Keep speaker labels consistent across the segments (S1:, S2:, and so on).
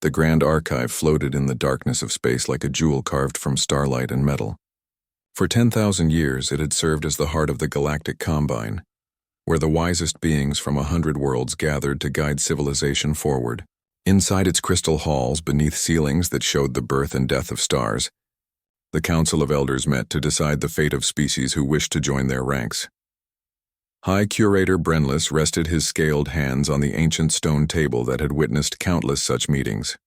S1: The Grand Archive floated in the darkness of space like a jewel carved from starlight and metal. For 10,000 years, it had served as the heart of the Galactic Combine, where the wisest beings from 100 worlds gathered to guide civilization forward. Inside its crystal halls, beneath ceilings that showed the birth and death of stars, the Council of Elders met to decide the fate of species who wished to join their ranks. High Curator Brenlis rested his scaled hands on the ancient stone table that had witnessed countless such meetings.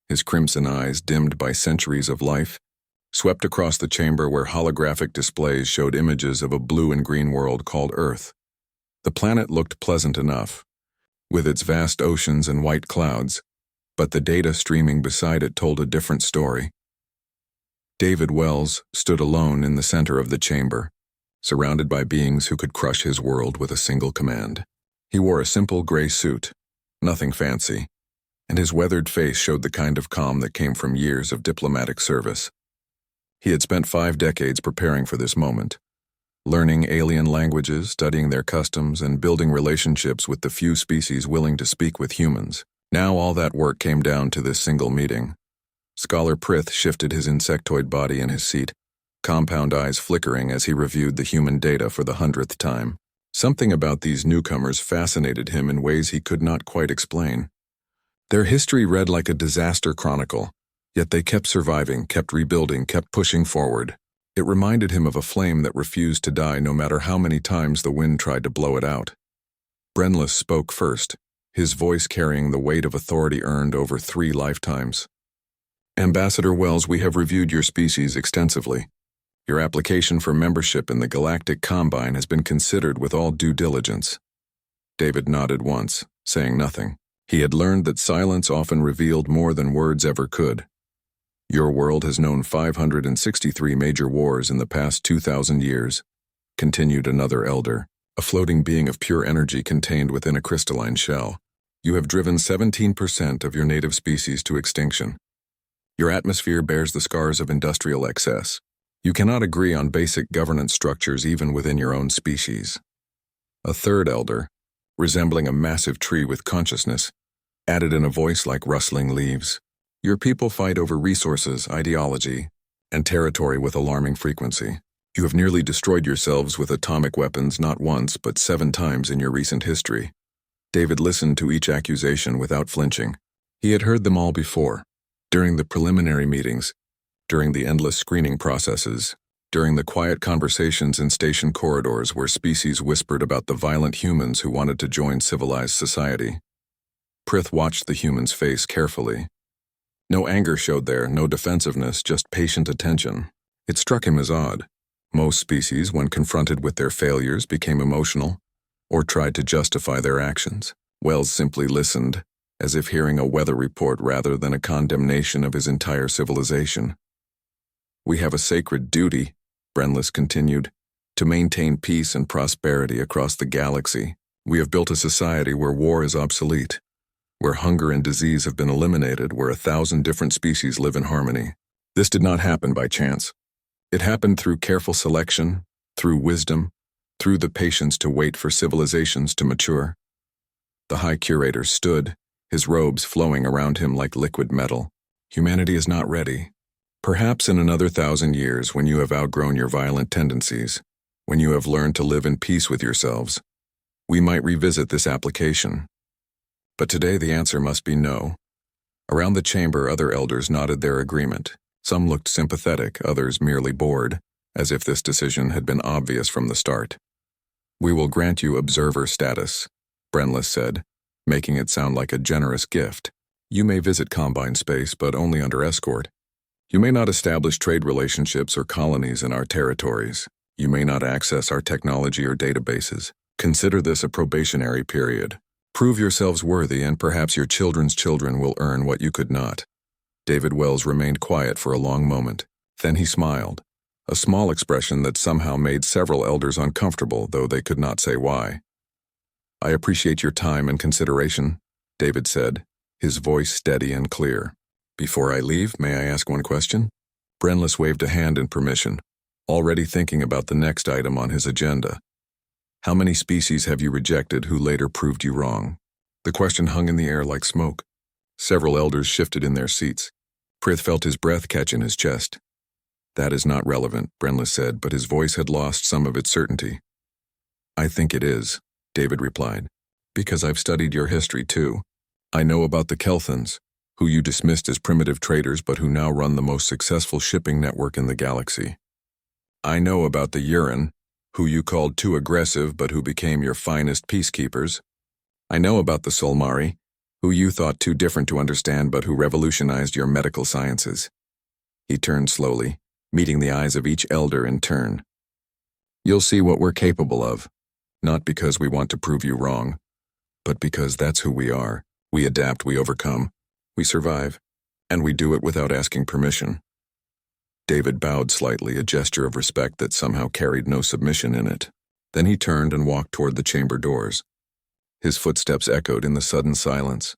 S1: His crimson eyes, dimmed by centuries of life, swept across the chamber where holographic displays showed images of a blue and green world called Earth. The planet looked pleasant enough, with its vast oceans and white clouds, but the data streaming beside it told a different story. David Wells stood alone in the center of the chamber, surrounded by beings who could crush his world with a single command. He wore a simple gray suit, nothing fancy, and his weathered face showed the kind of calm that came from years of diplomatic service. He had spent 5 decades preparing for this moment, learning alien languages, studying their customs, and building relationships with the few species willing to speak with humans. Now all that work came down to this single meeting. Scholar Prith shifted his insectoid body in his seat, compound eyes flickering as he reviewed the human data for the 100th time. Something about these newcomers fascinated him in ways he could not quite explain. Their history read like a disaster chronicle, yet they kept surviving, kept rebuilding, kept pushing forward. It reminded him of a flame that refused to die no matter how many times the wind tried to blow it out. Brenlis spoke first, his voice carrying the weight of authority earned over 3 lifetimes. Ambassador Wells, we have reviewed your species extensively. Your application for membership in the Galactic Combine has been considered with all due diligence. David nodded once, saying nothing. He had learned that silence often revealed more than words ever could. Your world has known 563 major wars in the past 2,000 years, continued another elder, a floating being of pure energy contained within a crystalline shell. You have driven 17% of your native species to extinction. Your atmosphere bears the scars of industrial excess. You cannot agree on basic governance structures even within your own species. A third elder, resembling a massive tree with consciousness, added in a voice like rustling leaves. Your people fight over resources, ideology, and territory with alarming frequency. You have nearly destroyed yourselves with atomic weapons not once but 7 times in your recent history. David listened to each accusation without flinching. He had heard them all before, during the preliminary meetings, during the endless screening processes, during the quiet conversations in station corridors where species whispered about the violent humans who wanted to join civilized society. Prith watched the human's face carefully. No anger showed there, no defensiveness, just patient attention. It struck him as odd. Most species, when confronted with their failures, became emotional or tried to justify their actions. Wells simply listened, as if hearing a weather report rather than a condemnation of his entire civilization. We have a sacred duty, Brenlis continued, to maintain peace and prosperity across the galaxy. We have built a society where war is obsolete, where hunger and disease have been eliminated, where 1,000 different species live in harmony. This did not happen by chance. It happened through careful selection, through wisdom, through the patience to wait for civilizations to mature. The High Curator stood, his robes flowing around him like liquid metal. Humanity is not ready. Perhaps in another 1,000 years, when you have outgrown your violent tendencies, when you have learned to live in peace with yourselves, we might revisit this application. But today the answer must be no. Around the chamber, other elders nodded their agreement. Some looked sympathetic, others merely bored, as if this decision had been obvious from the start. We will grant you observer status, Brenlis said, making it sound like a generous gift. You may visit Combine space, but only under escort. You may not establish trade relationships or colonies in our territories. You may not access our technology or databases. Consider this a probationary period. Prove yourselves worthy, and perhaps your children's children will earn what you could not. David Wells remained quiet for a long moment. Then he smiled, a small expression that somehow made several elders uncomfortable, though they could not say why. I appreciate your time and consideration, David said, his voice steady and clear. Before I leave, may I ask one question? Brenlis waved a hand in permission, already thinking about the next item on his agenda. How many species have you rejected who later proved you wrong? The question hung in the air like smoke. Several elders shifted in their seats. Prith felt his breath catch in his chest. "That is not relevant," Brenlis said, but his voice had lost some of its certainty. "I think it is," David replied, "because I've studied your history too. I know about the Kelthans, who you dismissed as primitive traders but who now run the most successful shipping network in the galaxy. I know about the Uran, who you called too aggressive but who became your finest peacekeepers. I know about the Solmari, who you thought too different to understand but who revolutionized your medical sciences." He turned slowly, meeting the eyes of each elder in turn. "You'll see what we're capable of, not because we want to prove you wrong, but because that's who we are. We adapt, we overcome, we survive, and we do it without asking permission." David bowed slightly, a gesture of respect that somehow carried no submission in it. Then he turned and walked toward the chamber doors. His footsteps echoed in the sudden silence.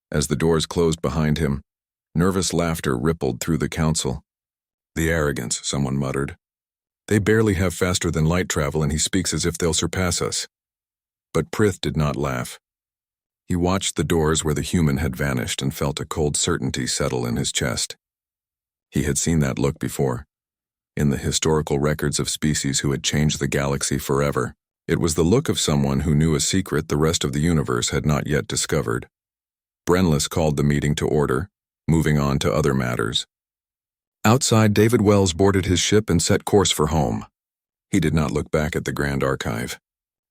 S1: As the doors closed behind him, nervous laughter rippled through the council. "The arrogance," someone muttered. "They barely have faster than light travel and he speaks as if they'll surpass us." But Prith did not laugh. He watched the doors where the human had vanished and felt a cold certainty settle in his chest. He had seen that look before. In the historical records of species who had changed the galaxy forever, it was the look of someone who knew a secret the rest of the universe had not yet discovered. Brenlis called the meeting to order, moving on to other matters. Outside, David Wells boarded his ship and set course for home. He did not look back at the Grand Archive.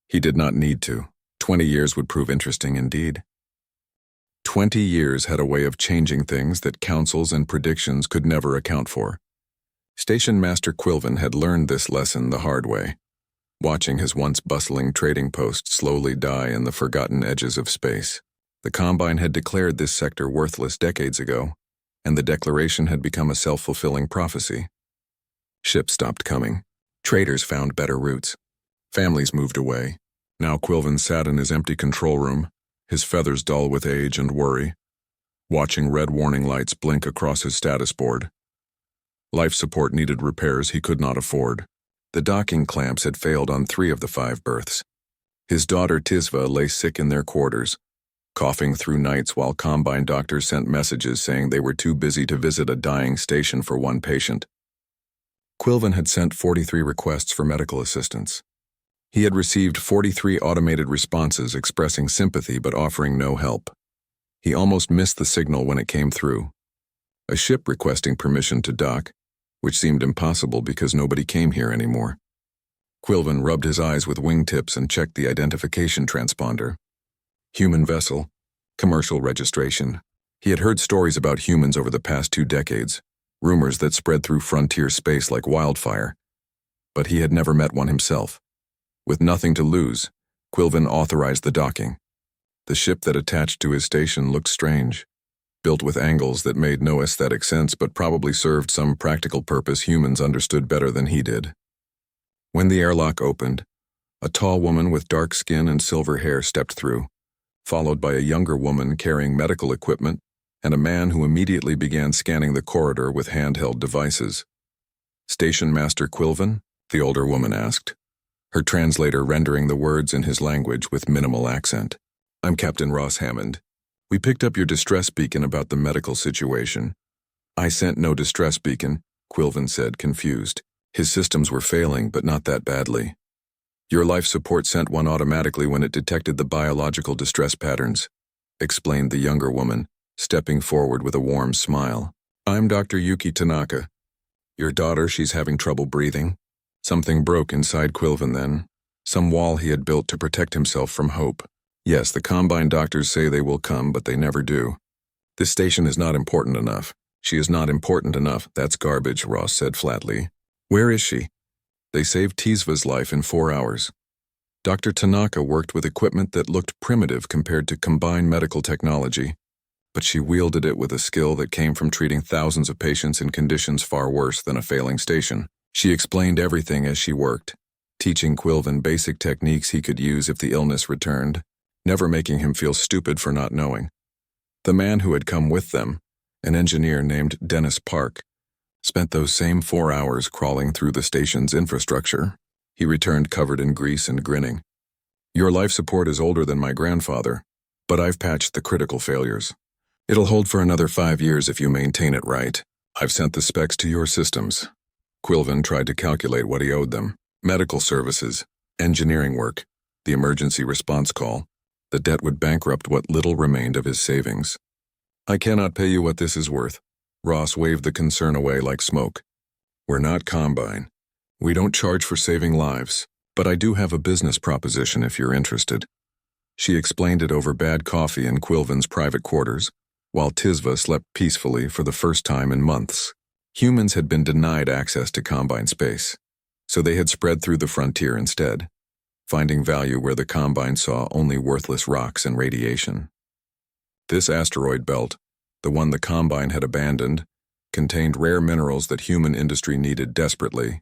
S1: He did not need to. 20 years would prove interesting indeed. 20 years had a way of changing things that councils and predictions could never account for. Station Master Quilvin had learned this lesson the hard way, watching his once bustling trading post slowly die in the forgotten edges of space. The Combine had declared this sector worthless decades ago, and the declaration had become a self-fulfilling prophecy. Ships stopped coming. Traders found better routes. Families moved away. Now Quilvin sat in his empty control room, his feathers dull with age and worry, watching red warning lights blink across his status board. Life support needed repairs he could not afford. The docking clamps had failed on 3 of the 5 berths. His daughter Tisva lay sick in their quarters, coughing through nights while Combine doctors sent messages saying they were too busy to visit a dying station for one patient. Quilvin had sent 43 requests for medical assistance. He had received 43 automated responses expressing sympathy but offering no help. He almost missed the signal when it came through. A ship requesting permission to dock, which seemed impossible because nobody came here anymore. Quilvin rubbed his eyes with wingtips and checked the identification transponder. Human vessel, commercial registration. He had heard stories about humans over the past 2 decades, rumors that spread through frontier space like wildfire. But he had never met one himself. With nothing to lose, Quilvin authorized the docking. The ship that attached to his station looked strange, built with angles that made no aesthetic sense but probably served some practical purpose humans understood better than he did. When the airlock opened, a tall woman with dark skin and silver hair stepped through, followed by a younger woman carrying medical equipment and a man who immediately began scanning the corridor with handheld devices. "Station Master Quilvin?" the older woman asked, her translator rendering the words in his language with minimal accent. "I'm Captain Ross Hammond. We picked up your distress beacon about the medical situation." "I sent no distress beacon," Quilvin said, confused. His systems were failing, but not that badly. "Your life support sent one automatically when it detected the biological distress patterns," explained the younger woman, stepping forward with a warm smile. "I'm Dr. Yuki Tanaka. Your daughter, she's having trouble breathing." Something broke inside Quilvin then, some wall he had built to protect himself from hope. "Yes, the Combine doctors say they will come, but they never do. This station is not important enough. She is not important enough." "That's garbage," Ross said flatly. "Where is she?" "They saved Tisva's life in 4 hours." Dr. Tanaka worked with equipment that looked primitive compared to Combine medical technology, but she wielded it with a skill that came from treating thousands of patients in conditions far worse than a failing station. She explained everything as she worked, teaching Quilvin basic techniques he could use if the illness returned, never making him feel stupid for not knowing. The man who had come with them, an engineer named Dennis Park, spent those same 4 hours crawling through the station's infrastructure. He returned covered in grease and grinning. "Your life support is older than my grandfather, but I've patched the critical failures. It'll hold for another 5 years if you maintain it right. I've sent the specs to your systems. Quilvin tried to calculate what he owed them. Medical services, engineering work, the emergency response call. The debt would bankrupt what little remained of his savings. I cannot pay you what this is worth. Ross waved the concern away like smoke. We're not Combine. We don't charge for saving lives, but I do have a business proposition if you're interested. She explained it over bad coffee in Quilvin's private quarters, while Tisva slept peacefully for the first time in months. Humans had been denied access to Combine space, so they had spread through the frontier instead, finding value where the Combine saw only worthless rocks and radiation. This asteroid belt, the one the Combine had abandoned, contained rare minerals that human industry needed desperately.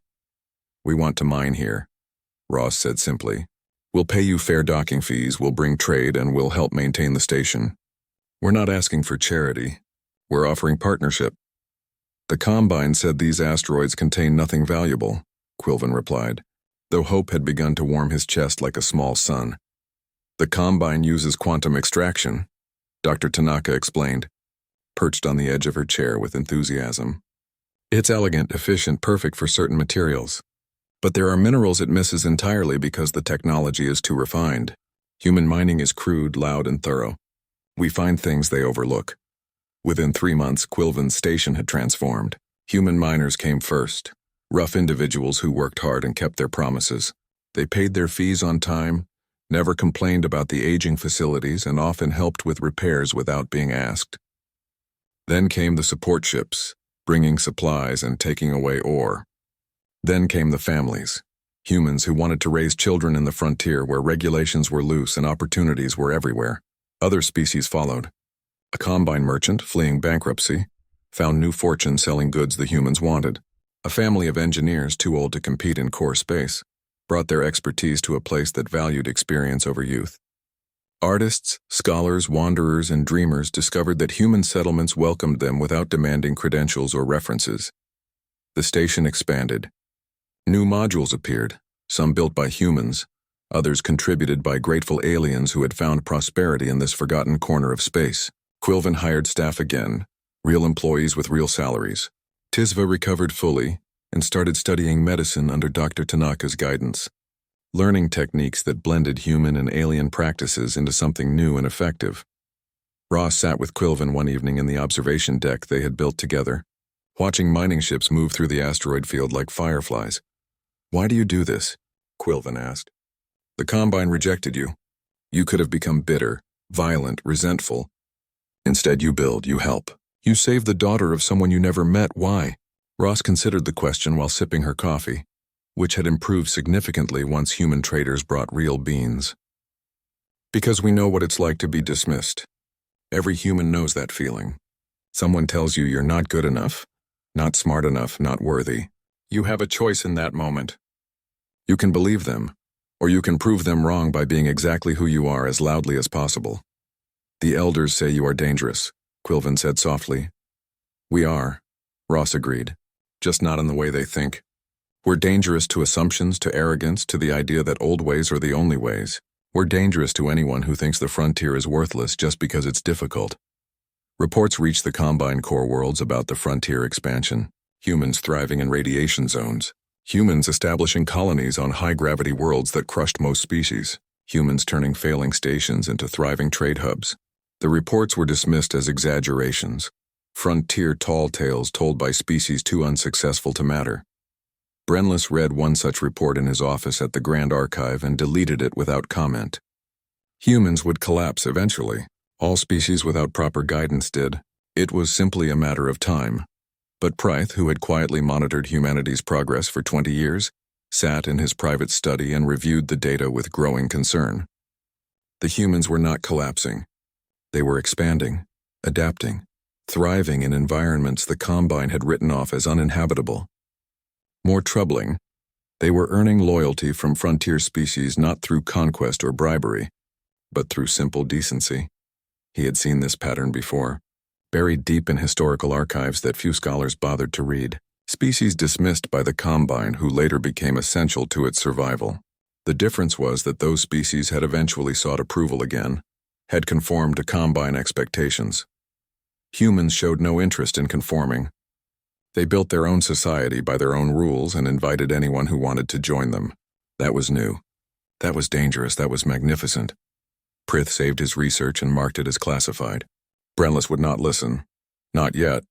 S1: We want to mine here, Ross said simply. We'll pay you fair docking fees, we'll bring trade, and we'll help maintain the station. We're not asking for charity. We're offering partnership. The Combine said these asteroids contain nothing valuable, Quilvin replied, though hope had begun to warm his chest like a small sun. The Combine uses quantum extraction, Dr. Tanaka explained, perched on the edge of her chair with enthusiasm. It's elegant, efficient, perfect for certain materials. But there are minerals it misses entirely because the technology is too refined. Human mining is crude, loud, and thorough. We find things they overlook. Within 3 months, Quilvin's station had transformed. Human miners came first, rough individuals who worked hard and kept their promises. They paid their fees on time, never complained about the aging facilities, and often helped with repairs without being asked. Then came the support ships, bringing supplies and taking away ore. Then came the families, humans who wanted to raise children in the frontier where regulations were loose and opportunities were everywhere. Other species followed. A Combine merchant, fleeing bankruptcy, found new fortune selling goods the humans wanted. A family of engineers too old to compete in core space brought their expertise to a place that valued experience over youth. Artists, scholars, wanderers, and dreamers discovered that human settlements welcomed them without demanding credentials or references. The station expanded. New modules appeared, some built by humans, others contributed by grateful aliens who had found prosperity in this forgotten corner of space. Quilvin hired staff again, real employees with real salaries. Tisva recovered fully and started studying medicine under Dr. Tanaka's guidance, learning techniques that blended human and alien practices into something new and effective. Ross sat with Quilvin one evening in the observation deck they had built together, watching mining ships move through the asteroid field like fireflies. Why do you do this? Quilvin asked. The Combine rejected you. You could have become bitter, violent, resentful. Instead, you build, you help. You save the daughter of someone you never met. Why? Ross considered the question while sipping her coffee, which had improved significantly once human traders brought real beans. Because we know what it's like to be dismissed. Every human knows that feeling. Someone tells you you're not good enough, not smart enough, not worthy. You have a choice in that moment. You can believe them, or you can prove them wrong by being exactly who you are as loudly as possible. The elders say you are dangerous, Quilvin said softly. We are, Ross agreed, just not in the way they think. We're dangerous to assumptions, to arrogance, to the idea that old ways are the only ways. We're dangerous to anyone who thinks the frontier is worthless just because it's difficult. Reports reached the Combine core worlds about the frontier expansion, humans thriving in radiation zones, humans establishing colonies on high-gravity worlds that crushed most species, humans turning failing stations into thriving trade hubs. The reports were dismissed as exaggerations, frontier tall tales told by species too unsuccessful to matter. Brenlis read one such report in his office at the Grand Archive and deleted it without comment. Humans would collapse eventually. All species without proper guidance did. It was simply a matter of time. But Pryth, who had quietly monitored humanity's progress for 20 years, sat in his private study and reviewed the data with growing concern. The humans were not collapsing. They were expanding, adapting, thriving in environments the Combine had written off as uninhabitable. More troubling, they were earning loyalty from frontier species not through conquest or bribery, but through simple decency. He had seen this pattern before, buried deep in historical archives that few scholars bothered to read. Species dismissed by the Combine who later became essential to its survival. The difference was that those species had eventually sought approval again, had conformed to Combine expectations. Humans showed no interest in conforming. They built their own society by their own rules and invited anyone who wanted to join them. That was new. That was dangerous. That was magnificent. Prith saved his research and marked it as classified. Brenlis would not listen. Not yet.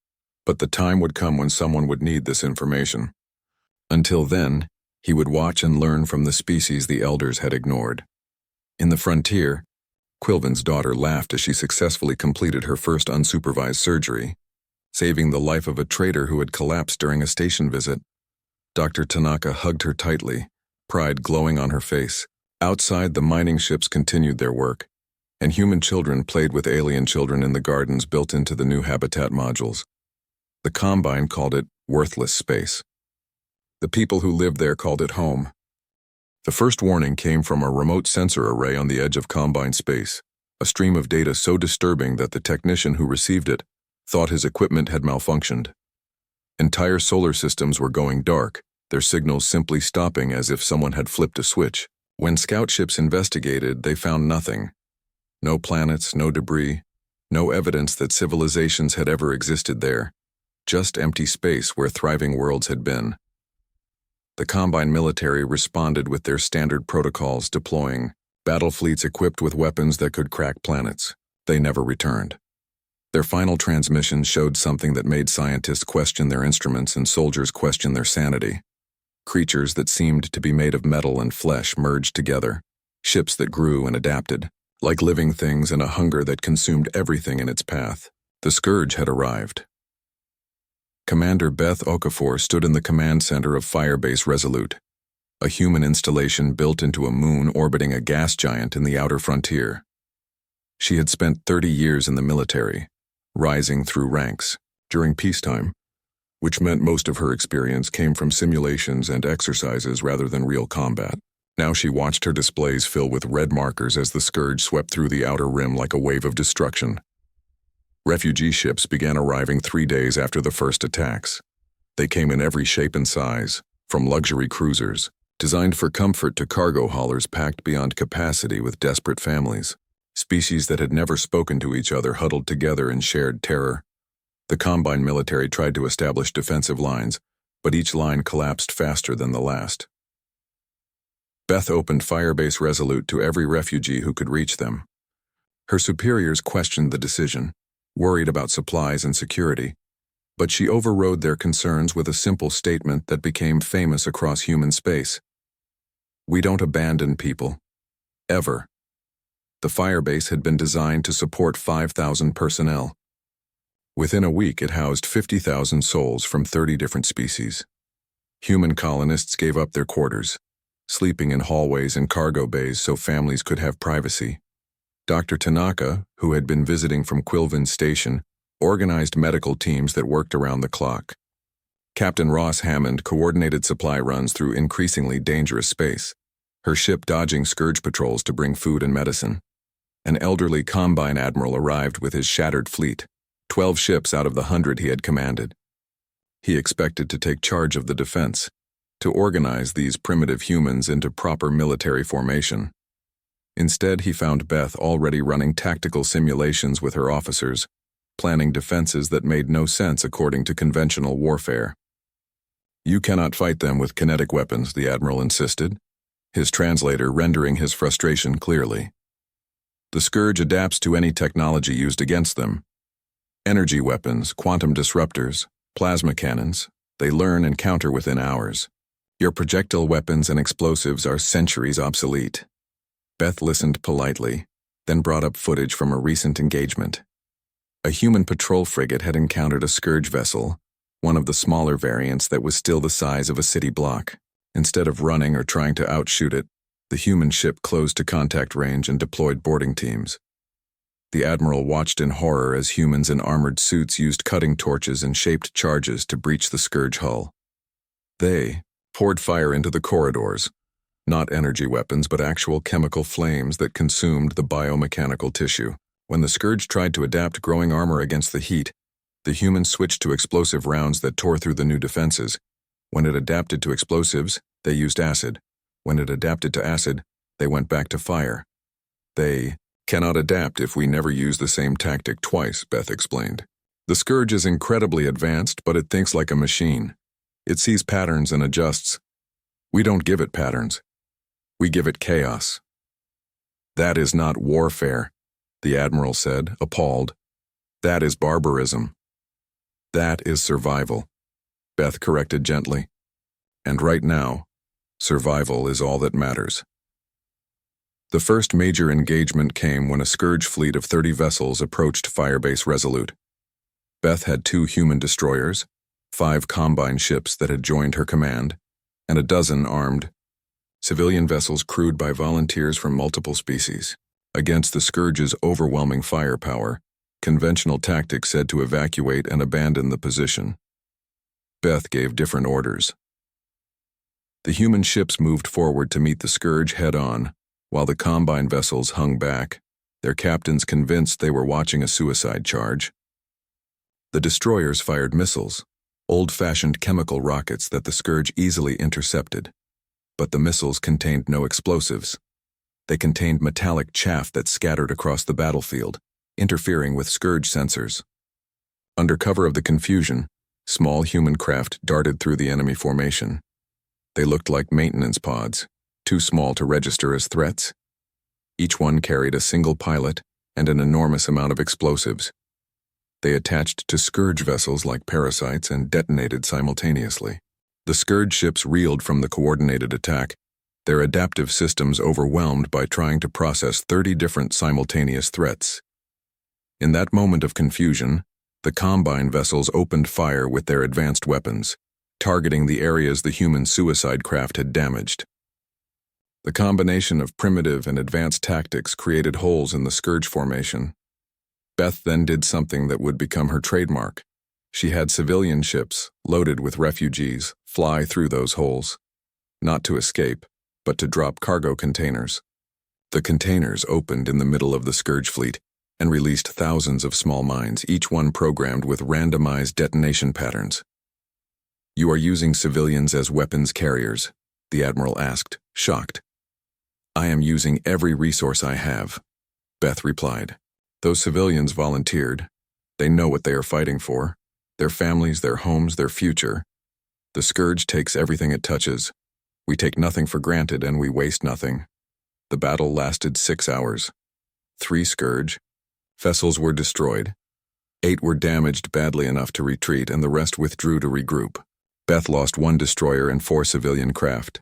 S1: But the time would come when someone would need this information. Until then, he would watch and learn from the species the elders had ignored. In the frontier, Quilvin's daughter laughed as she successfully completed her first unsupervised surgery, saving the life of a trader who had collapsed during a station visit. Dr. Tanaka hugged her tightly, pride glowing on her face. Outside, the mining ships continued their work, and human children played with alien children in the gardens built into the new habitat modules. The Combine called it worthless space. The people who lived there called it home. The first warning came from a remote sensor array on the edge of Combine space, a stream of data so disturbing that the technician who received it thought his equipment had malfunctioned. Entire solar systems were going dark, their signals simply stopping as if someone had flipped a switch. When scout ships investigated, they found nothing. No planets, no debris, no evidence that civilizations had ever existed there. Just empty space where thriving worlds had been. The Combine military responded with their standard protocols, deploying battle fleets equipped with weapons that could crack planets. They never returned. Their final transmission showed something that made scientists question their instruments and soldiers question their sanity. Creatures that seemed to be made of metal and flesh merged together, ships that grew and adapted, like living things in a hunger that consumed everything in its path. The Scourge had arrived. Commander Beth Okafor stood in the command center of Firebase Resolute, a human installation built into a moon orbiting a gas giant in the outer frontier. She had spent 30 years in the military, rising through ranks during peacetime, which meant most of her experience came from simulations and exercises rather than real combat. Now she watched her displays fill with red markers as the Scourge swept through the outer rim like a wave of destruction. Refugee ships began arriving 3 days after the first attacks. They came in every shape and size, from luxury cruisers, designed for comfort, to cargo haulers packed beyond capacity with desperate families. Species that had never spoken to each other huddled together in shared terror. The Combine military tried to establish defensive lines, but each line collapsed faster than the last. Beth opened Firebase Resolute to every refugee who could reach them. Her superiors questioned the decision, worried about supplies and security, but she overrode their concerns with a simple statement that became famous across human space. We don't abandon people. Ever. The Firebase had been designed to support 5,000 personnel. Within a week, it housed 50,000 souls from 30 different species. Human colonists gave up their quarters, sleeping in hallways and cargo bays so families could have privacy. Dr. Tanaka, who had been visiting from Quilvin's station, organized medical teams that worked around the clock. Captain Ross Hammond coordinated supply runs through increasingly dangerous space, her ship dodging Scourge patrols to bring food and medicine. An elderly Combine admiral arrived with his shattered fleet, 12 ships out of the 100 he had commanded. He expected to take charge of the defense, to organize these primitive humans into proper military formation. Instead, he found Beth already running tactical simulations with her officers, planning defenses that made no sense according to conventional warfare. You cannot fight them with kinetic weapons, the admiral insisted, his translator rendering his frustration clearly. The Scourge adapts to any technology used against them. Energy weapons, quantum disruptors, plasma cannons, they learn and counter within hours. Your projectile weapons and explosives are centuries obsolete. Beth listened politely, then brought up footage from a recent engagement. A human patrol frigate had encountered a Scourge vessel, one of the smaller variants that was still the size of a city block. Instead of running or trying to outshoot it, the human ship closed to contact range and deployed boarding teams. The admiral watched in horror as humans in armored suits used cutting torches and shaped charges to breach the Scourge hull. They poured fire into the corridors, not energy weapons but actual chemical flames that consumed the biomechanical tissue. When the Scourge tried to adapt growing armor against the heat, the humans switched to explosive rounds that tore through the new defenses. When it adapted to explosives, they used acid. When it adapted to acid, they went back to fire. They cannot adapt if we never use the same tactic twice, Beth explained. The Scourge is incredibly advanced, but it thinks like a machine. It sees patterns and adjusts. We don't give it patterns. We give it chaos. That is not warfare, the Admiral said, appalled. That is barbarism. That is survival, Beth corrected gently. And right now, survival is all that matters. The first major engagement came when a Scourge fleet of 30 vessels approached Firebase Resolute. Beth had 2 human destroyers, 5 Combine ships that had joined her command, and a dozen armed civilian vessels crewed by volunteers from multiple species. Against the Scourge's overwhelming firepower, conventional tactics said to evacuate and abandon the position. Beth gave different orders. The human ships moved forward to meet the Scourge head-on, while the Combine vessels hung back, their captains convinced they were watching a suicide charge. The destroyers fired missiles, old-fashioned chemical rockets that the Scourge easily intercepted. But the missiles contained no explosives. They contained metallic chaff that scattered across the battlefield, interfering with Scourge sensors. Under cover of the confusion, small human craft darted through the enemy formation. They looked like maintenance pods, too small to register as threats. Each one carried a single pilot and an enormous amount of explosives. They attached to Scourge vessels like parasites and detonated simultaneously. The Scourge ships reeled from the coordinated attack, their adaptive systems overwhelmed by trying to process 30 different simultaneous threats. In that moment of confusion, the Combine vessels opened fire with their advanced weapons, targeting the areas the human suicide craft had damaged. The combination of primitive and advanced tactics created holes in the Scourge formation. Beth then did something that would become her trademark. She had civilian ships, loaded with refugees, fly through those holes. Not to escape, but to drop cargo containers. The containers opened in the middle of the Scourge fleet and released thousands of small mines, each one programmed with randomized detonation patterns. "You are using civilians as weapons carriers," the Admiral asked, shocked. "I am using every resource I have," Beth replied. "Those civilians volunteered. They know what they are fighting for. Their families, their homes, their future. The Scourge takes everything it touches. We take nothing for granted and we waste nothing." The battle lasted 6 hours. 3 Scourge vessels were destroyed. 8 were damaged badly enough to retreat and the rest withdrew to regroup. Beth lost 1 destroyer and 4 civilian craft.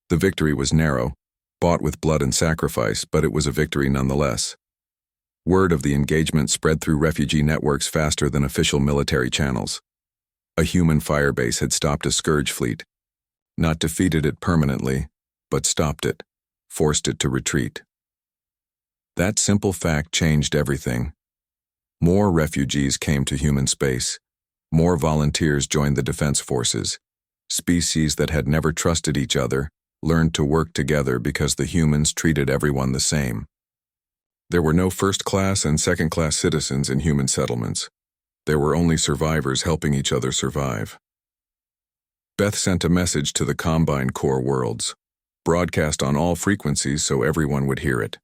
S1: The victory was narrow, bought with blood and sacrifice, but it was a victory nonetheless. Word of the engagement spread through refugee networks faster than official military channels. A human firebase had stopped a Scourge fleet. Not defeated it permanently, but stopped it, forced it to retreat. That simple fact changed everything. More refugees came to human space. More volunteers joined the defense forces. Species that had never trusted each other learned to work together because the humans treated everyone the same. There were no first-class and second-class citizens in human settlements. There were only survivors helping each other survive. Beth sent a message to the Combine core worlds, broadcast on all frequencies so everyone would hear it.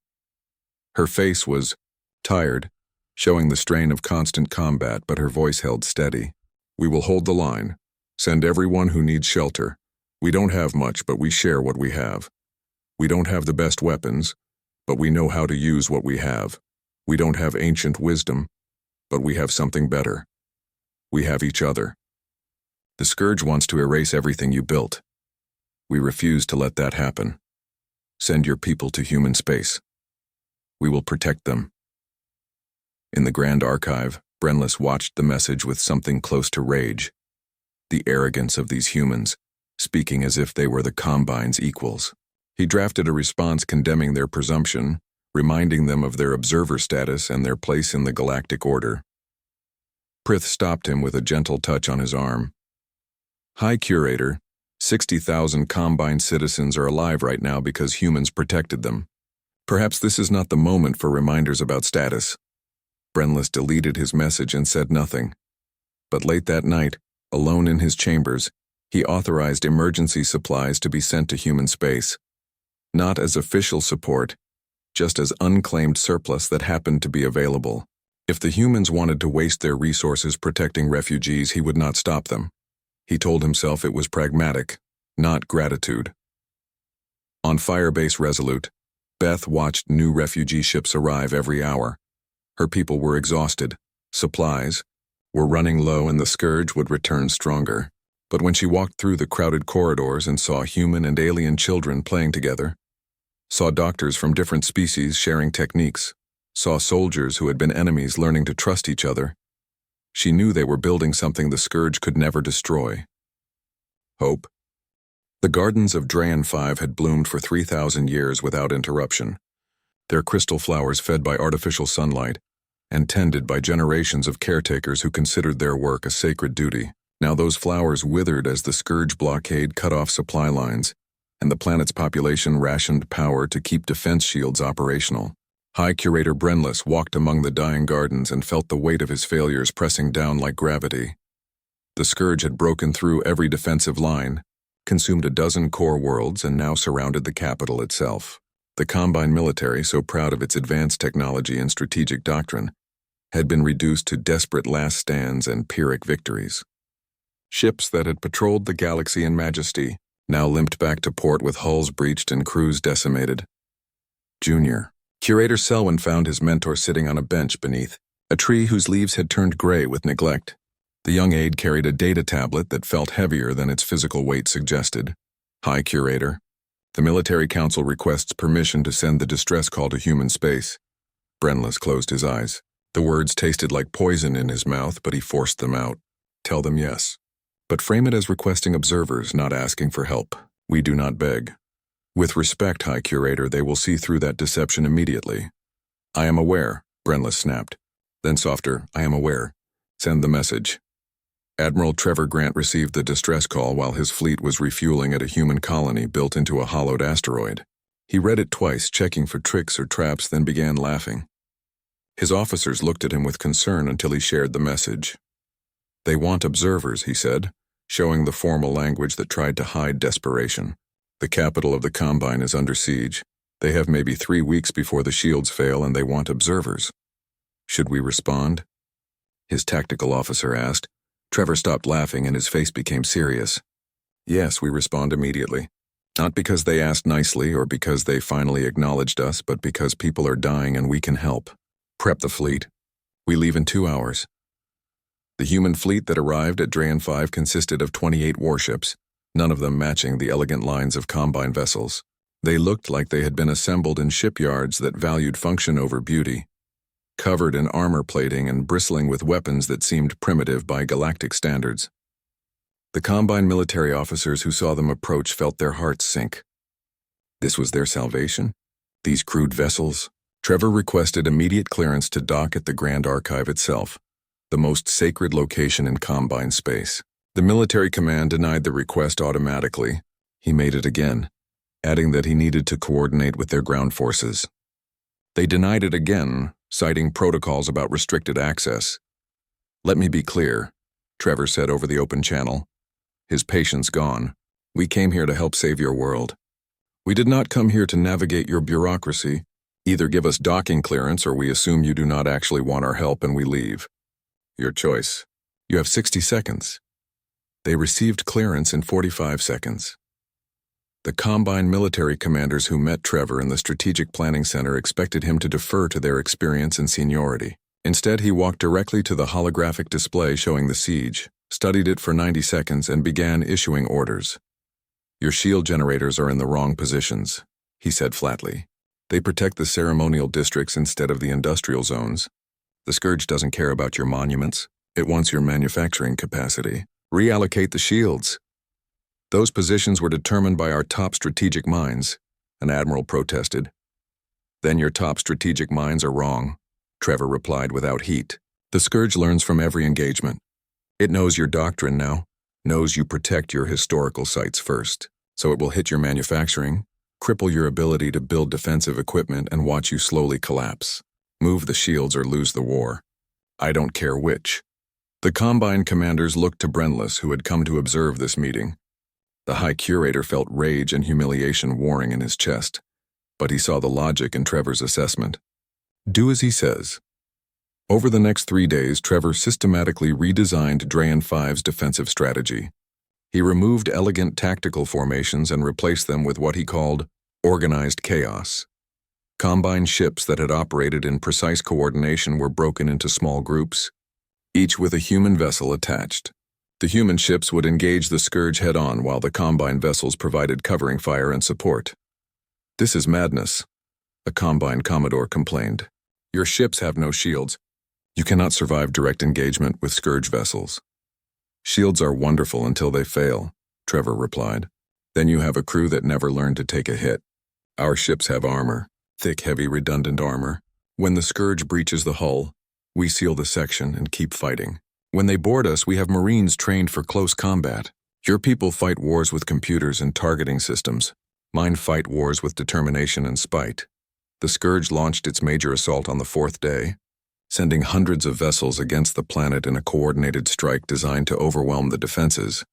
S1: Her face was tired, showing the strain of constant combat, but her voice held steady. "We will hold the line. Send everyone who needs shelter. We don't have much, but we share what we have. We don't have the best weapons, but we know how to use what we have. We don't have ancient wisdom, but we have something better. We have each other. The Scourge wants to erase everything you built. We refuse to let that happen. Send your people to human space. We will protect them." In the Grand Archive, Brenlis watched the message with something close to rage. The arrogance of these humans, speaking as if they were the Combine's equals. He drafted a response condemning their presumption, reminding them of their observer status and their place in the galactic order. Prith stopped him with a gentle touch on his arm. "High Curator, 60,000 Combine citizens are alive right now because humans protected them. Perhaps this is not the moment for reminders about status." Brenlis deleted his message and said nothing. But late that night, alone in his chambers, he authorized emergency supplies to be sent to human space. Not as official support, just as unclaimed surplus that happened to be available. If the humans wanted to waste their resources protecting refugees, he would not stop them. He told himself it was pragmatic, not gratitude. On Firebase Resolute, Beth watched new refugee ships arrive every hour. Her people were exhausted. Supplies were running low and the Scourge would return stronger. But when she walked through the crowded corridors and saw human and alien children playing together, saw doctors from different species sharing techniques, saw soldiers who had been enemies learning to trust each other, she knew they were building something the Scourge could never destroy. Hope. The gardens of Drayan 5 had bloomed for 3,000 years without interruption, their crystal flowers fed by artificial sunlight and tended by generations of caretakers who considered their work a sacred duty. Now those flowers withered as the Scourge blockade cut off supply lines, and the planet's population rationed power to keep defense shields operational. High Curator Brenless walked among the dying gardens and felt the weight of his failures pressing down like gravity. The Scourge had broken through every defensive line, consumed a dozen core worlds, and now surrounded the capital itself. The Combine military, so proud of its advanced technology and strategic doctrine, had been reduced to desperate last stands and Pyrrhic victories. Ships that had patrolled the galaxy in majesty now limped back to port with hulls breached and crews decimated. Junior. Curator Selwyn found his mentor sitting on a bench beneath a tree whose leaves had turned gray with neglect. The young aide carried a data tablet that felt heavier than its physical weight suggested. High Curator. The Military Council requests permission to send the distress call to human space. Brenless closed his eyes. The words tasted like poison in his mouth, but he forced them out. Tell them yes. But frame it as requesting observers, not asking for help. We do not beg. With respect, High Curator, they will see through that deception immediately. I am aware, Brenless snapped. Then softer, I am aware. Send the message. Admiral Trevor Grant received the distress call while his fleet was refueling at a human colony built into a hollowed asteroid. He read it twice, checking for tricks or traps, then began laughing. His officers looked at him with concern until he shared the message. They want observers, he said, showing the formal language that tried to hide desperation. The capital of the Combine is under siege. They have maybe 3 weeks before the shields fail and they want observers. Should we respond? His tactical officer asked. Trevor stopped laughing and his face became serious. Yes, we respond immediately. Not because they asked nicely or because they finally acknowledged us, but because people are dying and we can help. Prep the fleet. We leave in 2 hours. The human fleet that arrived at Drayan 5 consisted of 28 warships, none of them matching the elegant lines of Combine vessels. They looked like they had been assembled in shipyards that valued function over beauty, covered in armor plating and bristling with weapons that seemed primitive by galactic standards. The Combine military officers who saw them approach felt their hearts sink. This was their salvation? These crude vessels? Trevor requested immediate clearance to dock at the Grand Archive itself, the most sacred location in Combine space. The military command denied the request automatically. He made it again, adding that he needed to coordinate with their ground forces. They denied it again, citing protocols about restricted access. Let me be clear, Trevor said over the open channel, his patience gone. We came here to help save your world. We did not come here to navigate your bureaucracy. Either give us docking clearance or we assume you do not actually want our help and we leave. Your choice. You have 60 seconds. They received clearance in 45 seconds. The Combine military commanders who met Trevor in the Strategic Planning Center expected him to defer to their experience and seniority. Instead, he walked directly to the holographic display showing the siege, studied it for 90 seconds, and began issuing orders. Your shield generators are in the wrong positions, he said flatly. They protect the ceremonial districts instead of the industrial zones. The Scourge doesn't care about your monuments. It wants your manufacturing capacity. Reallocate the shields. Those positions were determined by our top strategic minds, an admiral protested. Then your top strategic minds are wrong, Trevor replied without heat. The Scourge learns from every engagement. It knows your doctrine now, knows you protect your historical sites first, so it will hit your manufacturing, cripple your ability to build defensive equipment, and watch you slowly collapse. Move the shields or lose the war. I don't care which. The Combine commanders looked to Brenless, who had come to observe this meeting. The High Curator felt rage and humiliation warring in his chest, but he saw the logic in Trevor's assessment. Do as he says. Over the next 3 days, Trevor systematically redesigned Drayan 5's defensive strategy. He removed elegant tactical formations and replaced them with what he called organized chaos. Combine ships that had operated in precise coordination were broken into small groups, each with a human vessel attached. The human ships would engage the Scourge head-on while the Combine vessels provided covering fire and support. "This is madness," a Combine Commodore complained. "Your ships have no shields. You cannot survive direct engagement with Scourge vessels." "Shields are wonderful until they fail," Trevor replied. "Then you have a crew that never learned to take a hit. Our ships have armor, thick, heavy, redundant armor. When the Scourge breaches the hull, we seal the section and keep fighting. When they board us, we have Marines trained for close combat. Your people fight wars with computers and targeting systems. Mine fight wars with determination and spite." The Scourge launched its major assault on the 4th day, sending hundreds of vessels against the planet in a coordinated strike designed to overwhelm the defenses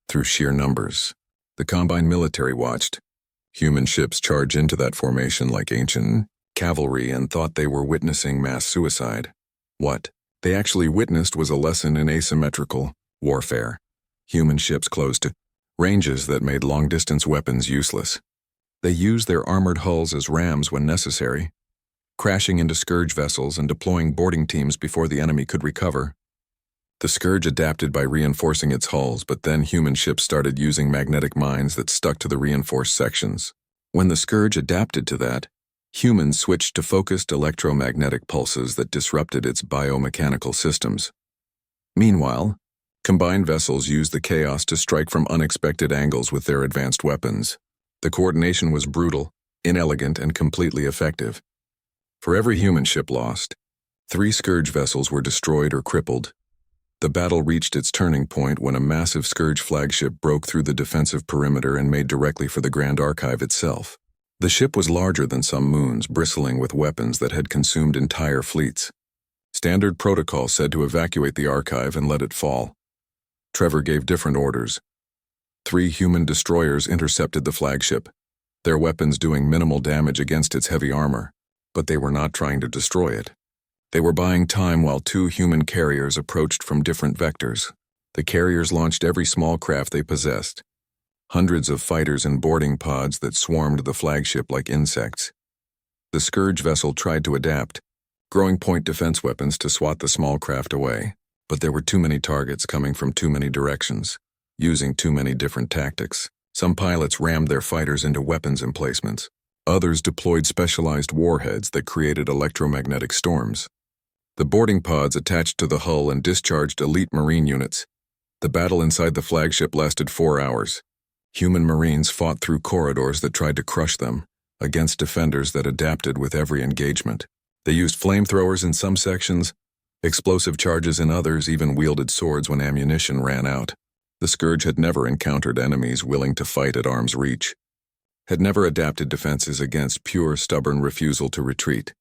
S1: through sheer numbers. The Combine military watched. Human ships charge into that formation like ancient cavalry and thought they were witnessing mass suicide. What they actually witnessed was a lesson in asymmetrical warfare. Human ships closed to ranges that made long-distance weapons useless. They used their armored hulls as rams when necessary, crashing into Scourge vessels and deploying boarding teams before the enemy could recover. The Scourge adapted by reinforcing its hulls, but then human ships started using magnetic mines that stuck to the reinforced sections. When the Scourge adapted to that, humans switched to focused electromagnetic pulses that disrupted its biomechanical systems. Meanwhile, Combined vessels used the chaos to strike from unexpected angles with their advanced weapons. The coordination was brutal, inelegant, and completely effective. For every human ship lost, 3 Scourge vessels were destroyed or crippled. The battle reached its turning point when a massive Scourge flagship broke through the defensive perimeter and made directly for the Grand Archive itself. The ship was larger than some moons, bristling with weapons that had consumed entire fleets. Standard protocol said to evacuate the archive and let it fall. Trevor gave different orders. 3 human destroyers intercepted the flagship, their weapons doing minimal damage against its heavy armor. But they were not trying to destroy it. They were buying time while 2 human carriers approached from different vectors. The carriers launched every small craft they possessed, hundreds of fighters and boarding pods that swarmed the flagship like insects. The Scourge vessel tried to adapt, growing point defense weapons to swat the small craft away. But there were too many targets coming from too many directions, using too many different tactics. Some pilots rammed their fighters into weapons emplacements. Others deployed specialized warheads that created electromagnetic storms. The boarding pods attached to the hull and discharged elite Marine units. The battle inside the flagship lasted 4 hours. Human Marines fought through corridors that tried to crush them, against defenders that adapted with every engagement. They used flamethrowers in some sections, explosive charges in others, even wielded swords when ammunition ran out. The Scourge had never encountered enemies willing to fight at arm's reach, had never adapted defenses against pure, stubborn refusal to retreat.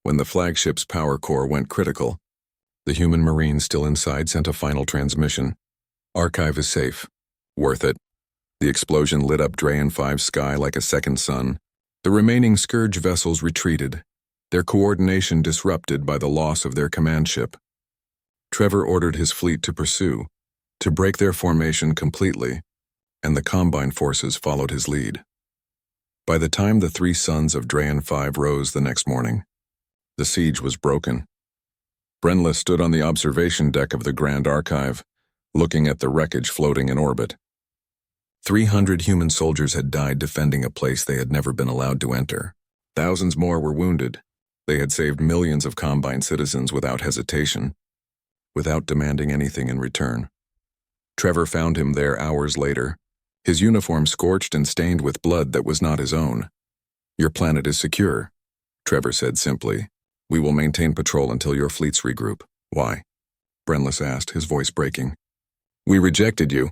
S1: When the flagship's power core went critical, the human Marines still inside sent a final transmission. "Archive is safe. Worth it." The explosion lit up Drayan 5's sky like a second sun. The remaining Scourge vessels retreated, their coordination disrupted by the loss of their command ship. Trevor ordered his fleet to pursue, to break their formation completely, and the Combine forces followed his lead. By the time the 3 sons of Drayan 5 rose the next morning, the siege was broken. Brenla stood on the observation deck of the Grand Archive, looking at the wreckage floating in orbit. 300 human soldiers had died defending a place they had never been allowed to enter. Thousands more were wounded. They had saved millions of Combine citizens without hesitation, without demanding anything in return. Trevor found him there hours later, his uniform scorched and stained with blood that was not his own. "Your planet is secure," Trevor said simply. "We will maintain patrol until your fleets regroup." "Why?" Brenlis asked, his voice breaking. "We rejected you.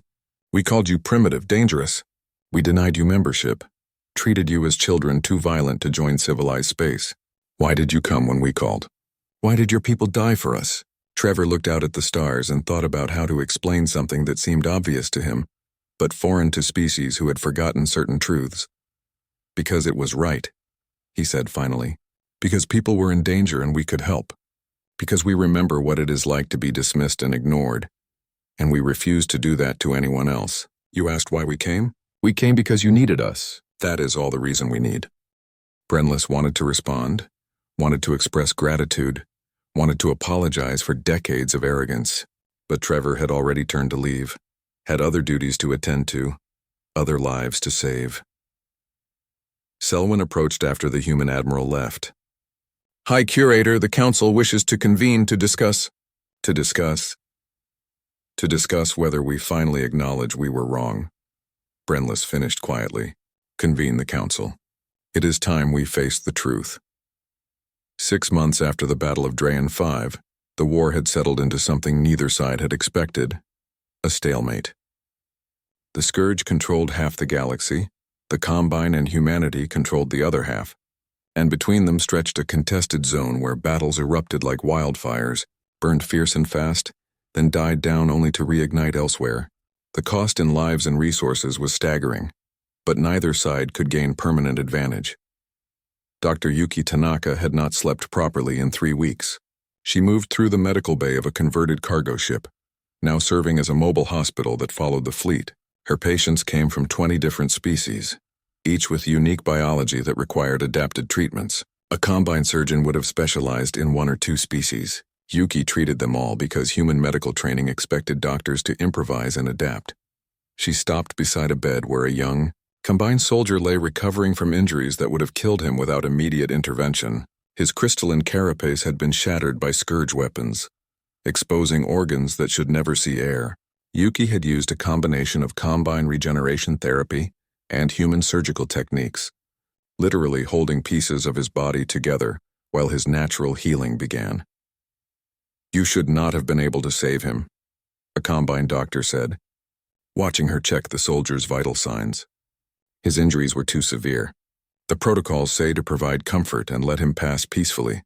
S1: We called you primitive, dangerous. We denied you membership, treated you as children too violent to join civilized space. Why did you come when we called? Why did your people die for us?" Trevor looked out at the stars and thought about how to explain something that seemed obvious to him, but foreign to species who had forgotten certain truths. "Because it was right," he said finally. "Because people were in danger and we could help. Because we remember what it is like to be dismissed and ignored, and we refuse to do that to anyone else. You asked why we came? We came because you needed us. That is all the reason we need. Brenlis wanted to respond, wanted to express gratitude, wanted to apologize for decades of arrogance. But Trevor had already turned to leave, had other duties to attend to, other lives to save. Selwyn approached after the human admiral left. High Curator, the Council wishes to convene to discuss whether we finally acknowledge we were wrong. Brenlis finished quietly. Convene the Council. It is time we face the truth. 6 months after the Battle of Drayan 5, the war had settled into something neither side had expected, a stalemate. The Scourge controlled half the galaxy, the Combine and humanity controlled the other half, and between them stretched a contested zone where battles erupted like wildfires, burned fierce and fast, then died down only to reignite elsewhere. The cost in lives and resources was staggering, but neither side could gain permanent advantage. Dr. Yuki Tanaka had not slept properly in 3 weeks. She moved through the medical bay of a converted cargo ship, now serving as a mobile hospital that followed the fleet. Her patients came from 20 different species, each with unique biology that required adapted treatments. A Combine surgeon would have specialized in 1 or 2 species. Yuki treated them all because human medical training expected doctors to improvise and adapt. She stopped beside a bed where a young, Combined soldier lay recovering from injuries that would have killed him without immediate intervention. His crystalline carapace had been shattered by Scourge weapons, exposing organs that should never see air. Yuki had used a combination of Combine regeneration therapy and human surgical techniques, literally holding pieces of his body together while his natural healing began. You should not have been able to save him, a Combine doctor said, watching her check the soldier's vital signs. His injuries were too severe. The protocols say to provide comfort and let him pass peacefully.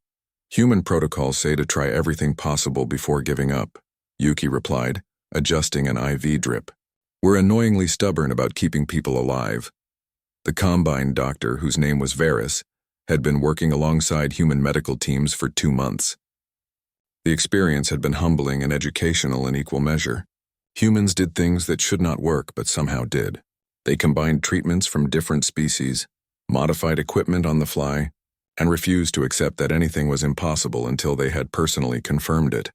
S1: Human protocols say to try everything possible before giving up, Yuki replied, adjusting an IV drip. We're annoyingly stubborn about keeping people alive. The Combine doctor, whose name was Varys, had been working alongside human medical teams for 2 months. The experience had been humbling and educational in equal measure. Humans did things that should not work but somehow did. They combined treatments from different species, modified equipment on the fly, and refused to accept that anything was impossible until they had personally confirmed it.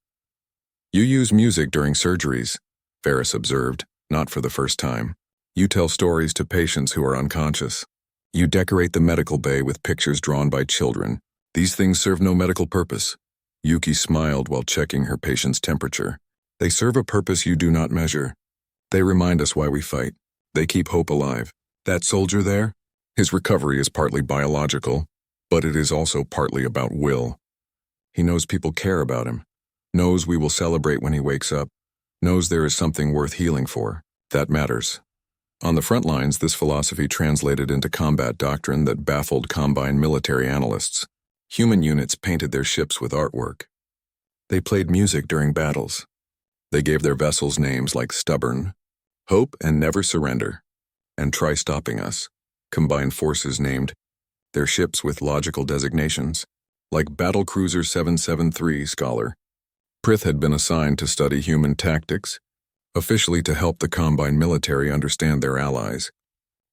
S1: You use music during surgeries, Varys observed, not for the first time. You tell stories to patients who are unconscious. You decorate the medical bay with pictures drawn by children. These things serve no medical purpose. Yuki smiled while checking her patient's temperature. They serve a purpose you do not measure. They remind us why we fight. They keep hope alive. That soldier there? His recovery is partly biological, but it is also partly about will. He knows people care about him, knows we will celebrate when he wakes up, knows there is something worth healing for. That matters. On the front lines, this philosophy translated into combat doctrine that baffled Combine military analysts. Human units painted their ships with artwork. They played music during battles. They gave their vessels names like Stubborn, Hope and Never Surrender, and Try Stopping Us. Combined forces named their ships with logical designations, like Battlecruiser 773 Scholar. Prith had been assigned to study human tactics, officially to help the Combine military understand their allies,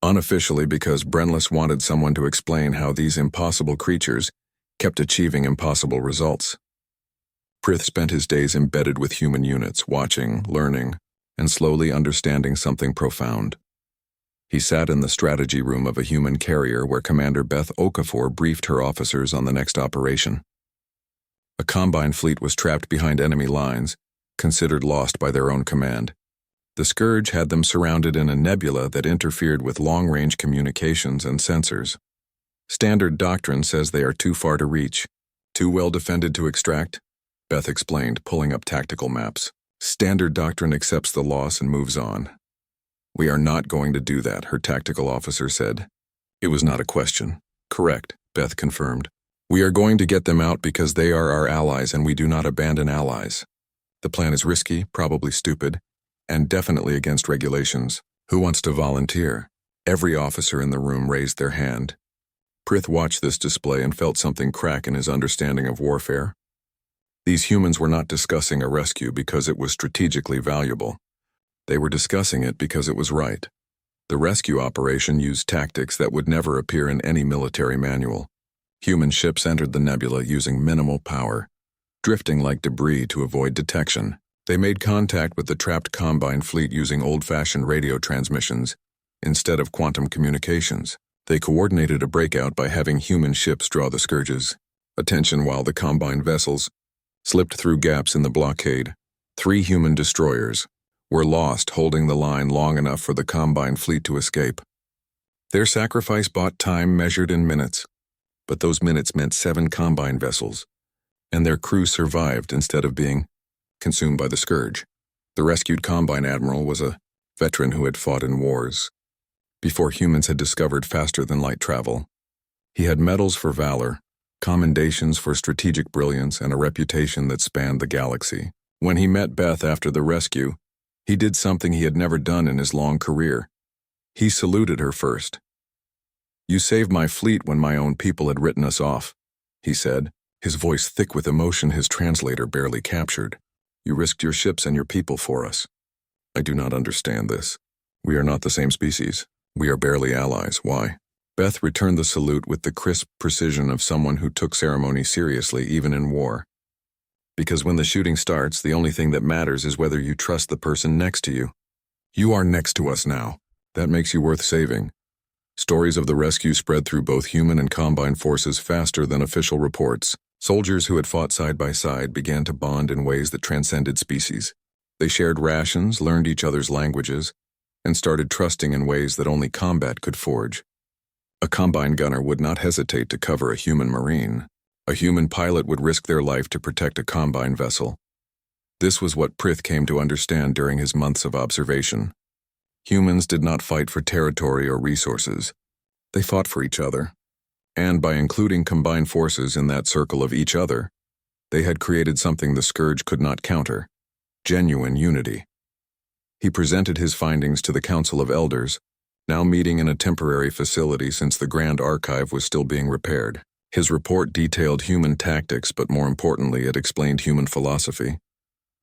S1: unofficially because Brenlis wanted someone to explain how these impossible creatures kept achieving impossible results. Prith spent his days embedded with human units, watching, learning, and slowly understanding something profound. He sat in the strategy room of a human carrier where Commander Beth Okafor briefed her officers on the next operation. A Combine fleet was trapped behind enemy lines, considered lost by their own command. The Scourge had them surrounded in a nebula that interfered with long-range communications and sensors. Standard doctrine says they are too far to reach, too well defended to extract, Beth explained, pulling up tactical maps. Standard doctrine accepts the loss and moves on. We are not going to do that, her tactical officer said. It was not a question. Correct, Beth confirmed. We are going to get them out because they are our allies and we do not abandon allies. The plan is risky, probably stupid, and definitely against regulations. Who wants to volunteer? Every officer in the room raised their hand. Prith watched this display and felt something crack in his understanding of warfare. These humans were not discussing a rescue because it was strategically valuable. They were discussing it because it was right. The rescue operation used tactics that would never appear in any military manual. Human ships entered the nebula using minimal power, drifting like debris to avoid detection. They made contact with the trapped Combine fleet using old-fashioned radio transmissions instead of quantum communications. They coordinated a breakout by having human ships draw the scourges. Attention while the Combine vessels slipped through gaps in the blockade. 3 human destroyers were lost holding the line long enough for the Combine fleet to escape. Their sacrifice bought time measured in minutes, but those minutes meant 7 Combine vessels, and their crew survived instead of being consumed by the scourge. The rescued Combine admiral was a veteran who had fought in wars before humans had discovered faster-than-light travel. He had medals for valor, commendations for strategic brilliance, and a reputation that spanned the galaxy. When he met Beth after the rescue, he did something he had never done in his long career. He saluted her first. "You saved my fleet when my own people had written us off," he said, his voice thick with emotion his translator barely captured. "You risked your ships and your people for us. I do not understand this. We are not the same species. We are barely allies. Why?" Beth returned the salute with the crisp precision of someone who took ceremony seriously even in war. "Because when the shooting starts, the only thing that matters is whether you trust the person next to you. You are next to us now. That makes you worth saving." Stories of the rescue spread through both human and Combine forces faster than official reports. Soldiers who had fought side by side began to bond in ways that transcended species. They shared rations, learned each other's languages, and started trusting in ways that only combat could forge. A Combine gunner would not hesitate to cover a human marine. A human pilot would risk their life to protect a Combine vessel. This was what Prith came to understand during his months of observation. Humans did not fight for territory or resources. They fought for each other. And by including combined forces in that circle of each other, they had created something the Scourge could not counter: genuine unity. He presented his findings to the Council of Elders, now meeting in a temporary facility since the Grand Archive was still being repaired. His report detailed human tactics, but more importantly, it explained human philosophy.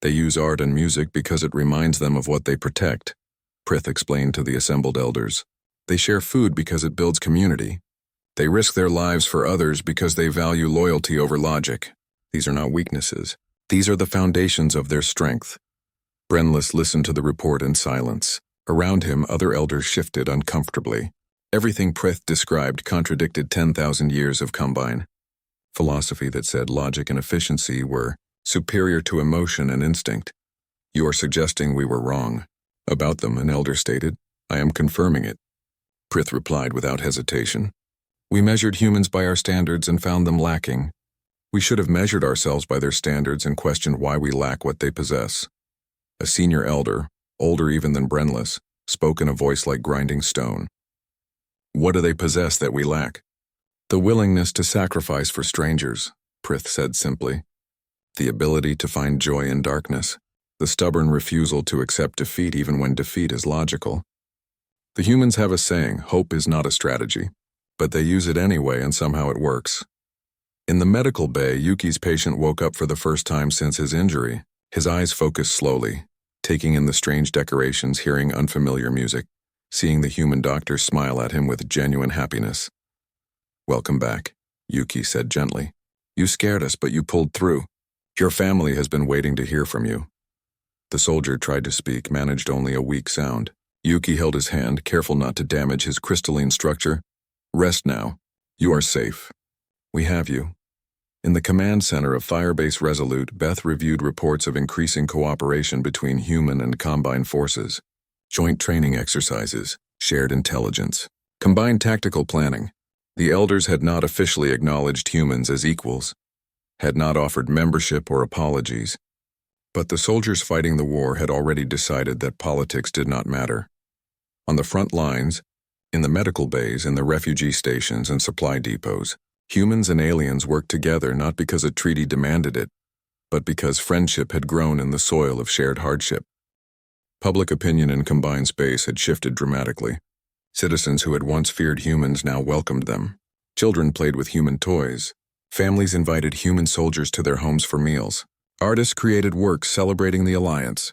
S1: They use art and music because it reminds them of what they protect, Prith explained to the assembled elders. They share food because it builds community. They risk their lives for others because they value loyalty over logic. These are not weaknesses. These are the foundations of their strength. Brenlis listened to the report in silence. Around him, other elders shifted uncomfortably. Everything Prith described contradicted 10,000 years of Combine. Philosophy that said logic and efficiency were superior to emotion and instinct. "You are suggesting we were wrong about them," an elder stated. "I am confirming it," Prith replied without hesitation. "We measured humans by our standards and found them lacking. We should have measured ourselves by their standards and questioned why we lack what they possess." A senior elder, older even than Brenlis, spoke in a voice like grinding stone. "What do they possess that we lack?" "The willingness to sacrifice for strangers," Prith said simply. "The ability to find joy in darkness. The stubborn refusal to accept defeat even when defeat is logical. The humans have a saying, hope is not a strategy, but they use it anyway and somehow it works." In the medical bay, Yuki's patient woke up for the first time since his injury. His eyes focused slowly, taking in the strange decorations, hearing unfamiliar music, seeing the human doctor smile at him with genuine happiness. "Welcome back," Yuki said gently. "You scared us, but you pulled through. Your family has been waiting to hear from you." The soldier tried to speak, managed only a weak sound. Yuki held his hand, careful not to damage his crystalline structure. "Rest now. You are safe. We have you." In the command center of Firebase Resolute, Beth reviewed reports of increasing cooperation between human and Combine forces. Joint training exercises, shared intelligence, combined tactical planning. The elders had not officially acknowledged humans as equals, had not offered membership or apologies, but the soldiers fighting the war had already decided that politics did not matter. On the front lines, in the medical bays, in the refugee stations and supply depots, humans and aliens worked together not because a treaty demanded it, but because friendship had grown in the soil of shared hardship. Public opinion in Combined space had shifted dramatically. Citizens who had once feared humans now welcomed them. Children played with human toys. Families invited human soldiers to their homes for meals. Artists created works celebrating the alliance.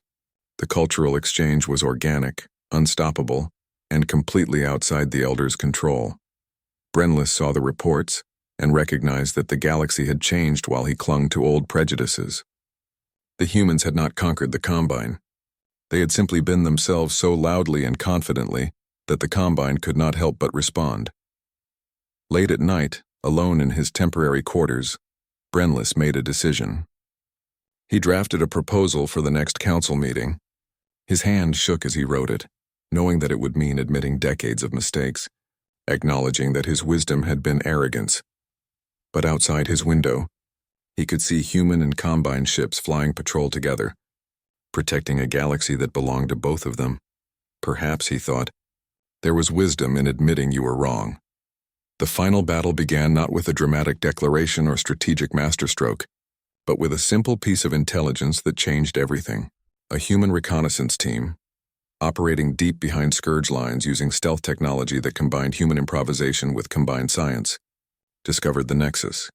S1: The cultural exchange was organic, unstoppable, and completely outside the Elders' control. Brenlis saw the reports and recognized that the galaxy had changed while he clung to old prejudices. The humans had not conquered the Combine. They had simply been themselves so loudly and confidently that the Combine could not help but respond. Late at night, alone in his temporary quarters, Brenlis made a decision. He drafted a proposal for the next council meeting. His hand shook as he wrote it, knowing that it would mean admitting decades of mistakes, acknowledging that his wisdom had been arrogance. But outside his window, he could see human and Combine ships flying patrol together, protecting a galaxy that belonged to both of them. Perhaps, he thought, there was wisdom in admitting you were wrong. The final battle began not with a dramatic declaration or strategic masterstroke, but with a simple piece of intelligence that changed everything. A human reconnaissance team, operating deep behind scourge lines using stealth technology that combined human improvisation with combined science, discovered the Nexus.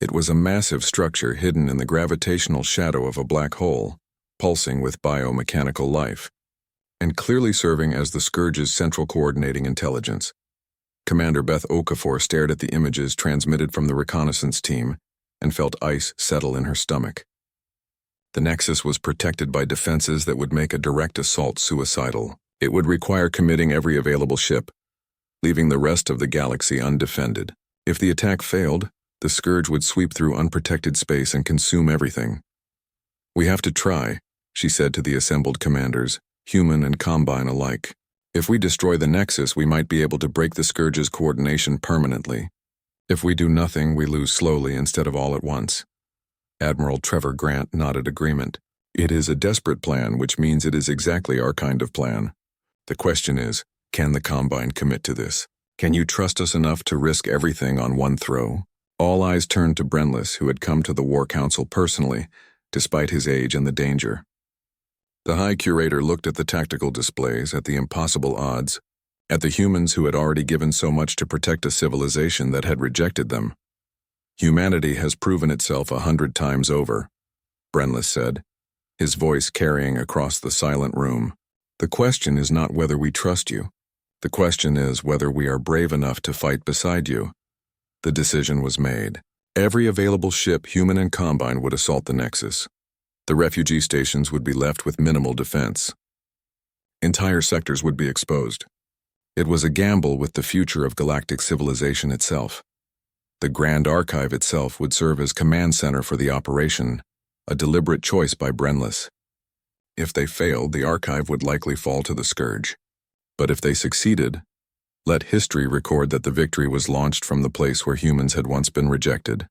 S1: It was a massive structure hidden in the gravitational shadow of a black hole, pulsing with biomechanical life, and clearly serving as the Scourge's central coordinating intelligence. Commander Beth Okafor stared at the images transmitted from the reconnaissance team and felt ice settle in her stomach. The Nexus was protected by defenses that would make a direct assault suicidal. It would require committing every available ship, leaving the rest of the galaxy undefended. If the attack failed, the Scourge would sweep through unprotected space and consume everything. "We have to try," she said to the assembled commanders, human and Combine alike. "If we destroy the Nexus, we might be able to break the Scourge's coordination permanently. If we do nothing, we lose slowly instead of all at once." Admiral Trevor Grant nodded agreement. "It is a desperate plan, which means it is exactly our kind of plan. The question is, can the Combine commit to this? Can you trust us enough to risk everything on one throw?" All eyes turned to Brenlis, who had come to the War Council personally, despite his age and the danger. The High Curator looked at the tactical displays, at the impossible odds, at the humans who had already given so much to protect a civilization that had rejected them. "Humanity has proven itself 100 times over," Brenlis said, his voice carrying across the silent room. "The question is not whether we trust you. The question is whether we are brave enough to fight beside you." The decision was made. Every available ship, human and Combine, would assault the Nexus. The refugee stations would be left with minimal defense. Entire sectors would be exposed. It was a gamble with the future of galactic civilization itself. The Grand Archive itself would serve as command center for the operation, a deliberate choice by Brenlis. If they failed, the Archive would likely fall to the Scourge. But if they succeeded, let history record that the victory was launched from the place where humans had once been rejected.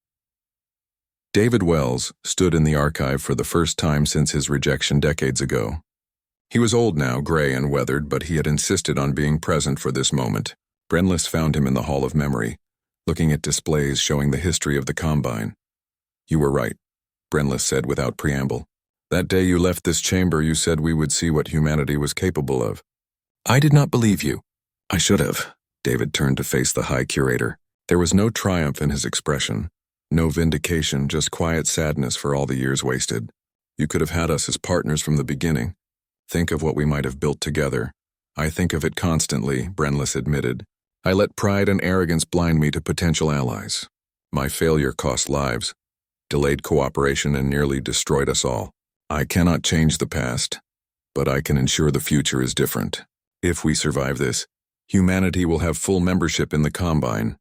S1: David Wells stood in the Archive for the first time since his rejection decades ago. He was old now, gray and weathered, but he had insisted on being present for this moment. Brenlis found him in the Hall of Memory, looking at displays showing the history of the Combine. "You were right," Brenlis said without preamble. "That day you left this chamber, you said we would see what humanity was capable of." "I did not believe you." "I should have." David turned to face the High Curator. There was no triumph in his expression, no vindication, just quiet sadness for all the years wasted. "You could have had us as partners from the beginning. Think of what we might have built together." "I think of it constantly," Brenlis admitted. "I let pride and arrogance blind me to potential allies. My failure cost lives, delayed cooperation, and nearly destroyed us all. I cannot change the past, but I can ensure the future is different. If we survive this, humanity will have full membership in the Combine,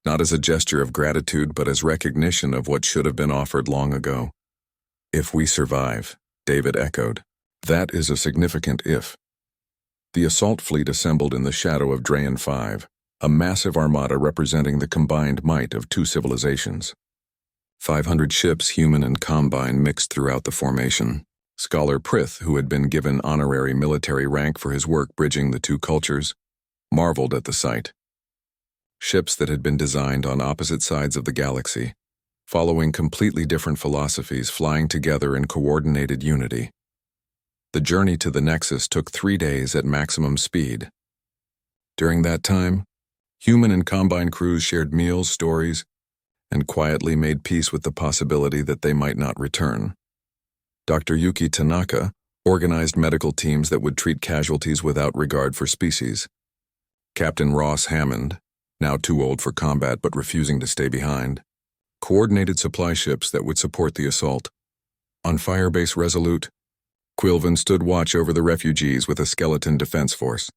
S1: not as a gesture of gratitude but as recognition of what should have been offered long ago." "If we survive," David echoed. "That is a significant if." The assault fleet assembled in the shadow of Drayan 5, a massive armada representing the combined might of two civilizations. 500 ships, human and Combine, mixed throughout the formation. Scholar Prith, who had been given honorary military rank for his work bridging the two cultures, marveled at the sight. Ships that had been designed on opposite sides of the galaxy, following completely different philosophies, flying together in coordinated unity. The journey to the Nexus took 3 days at maximum speed. During that time, human and Combine crews shared meals, stories, and quietly made peace with the possibility that they might not return. Dr. Yuki Tanaka organized medical teams that would treat casualties without regard for species. Captain Ross Hammond, now too old for combat but refusing to stay behind, coordinated supply ships that would support the assault. On Firebase Resolute, Quilvin stood watch over the refugees with a skeleton defense force.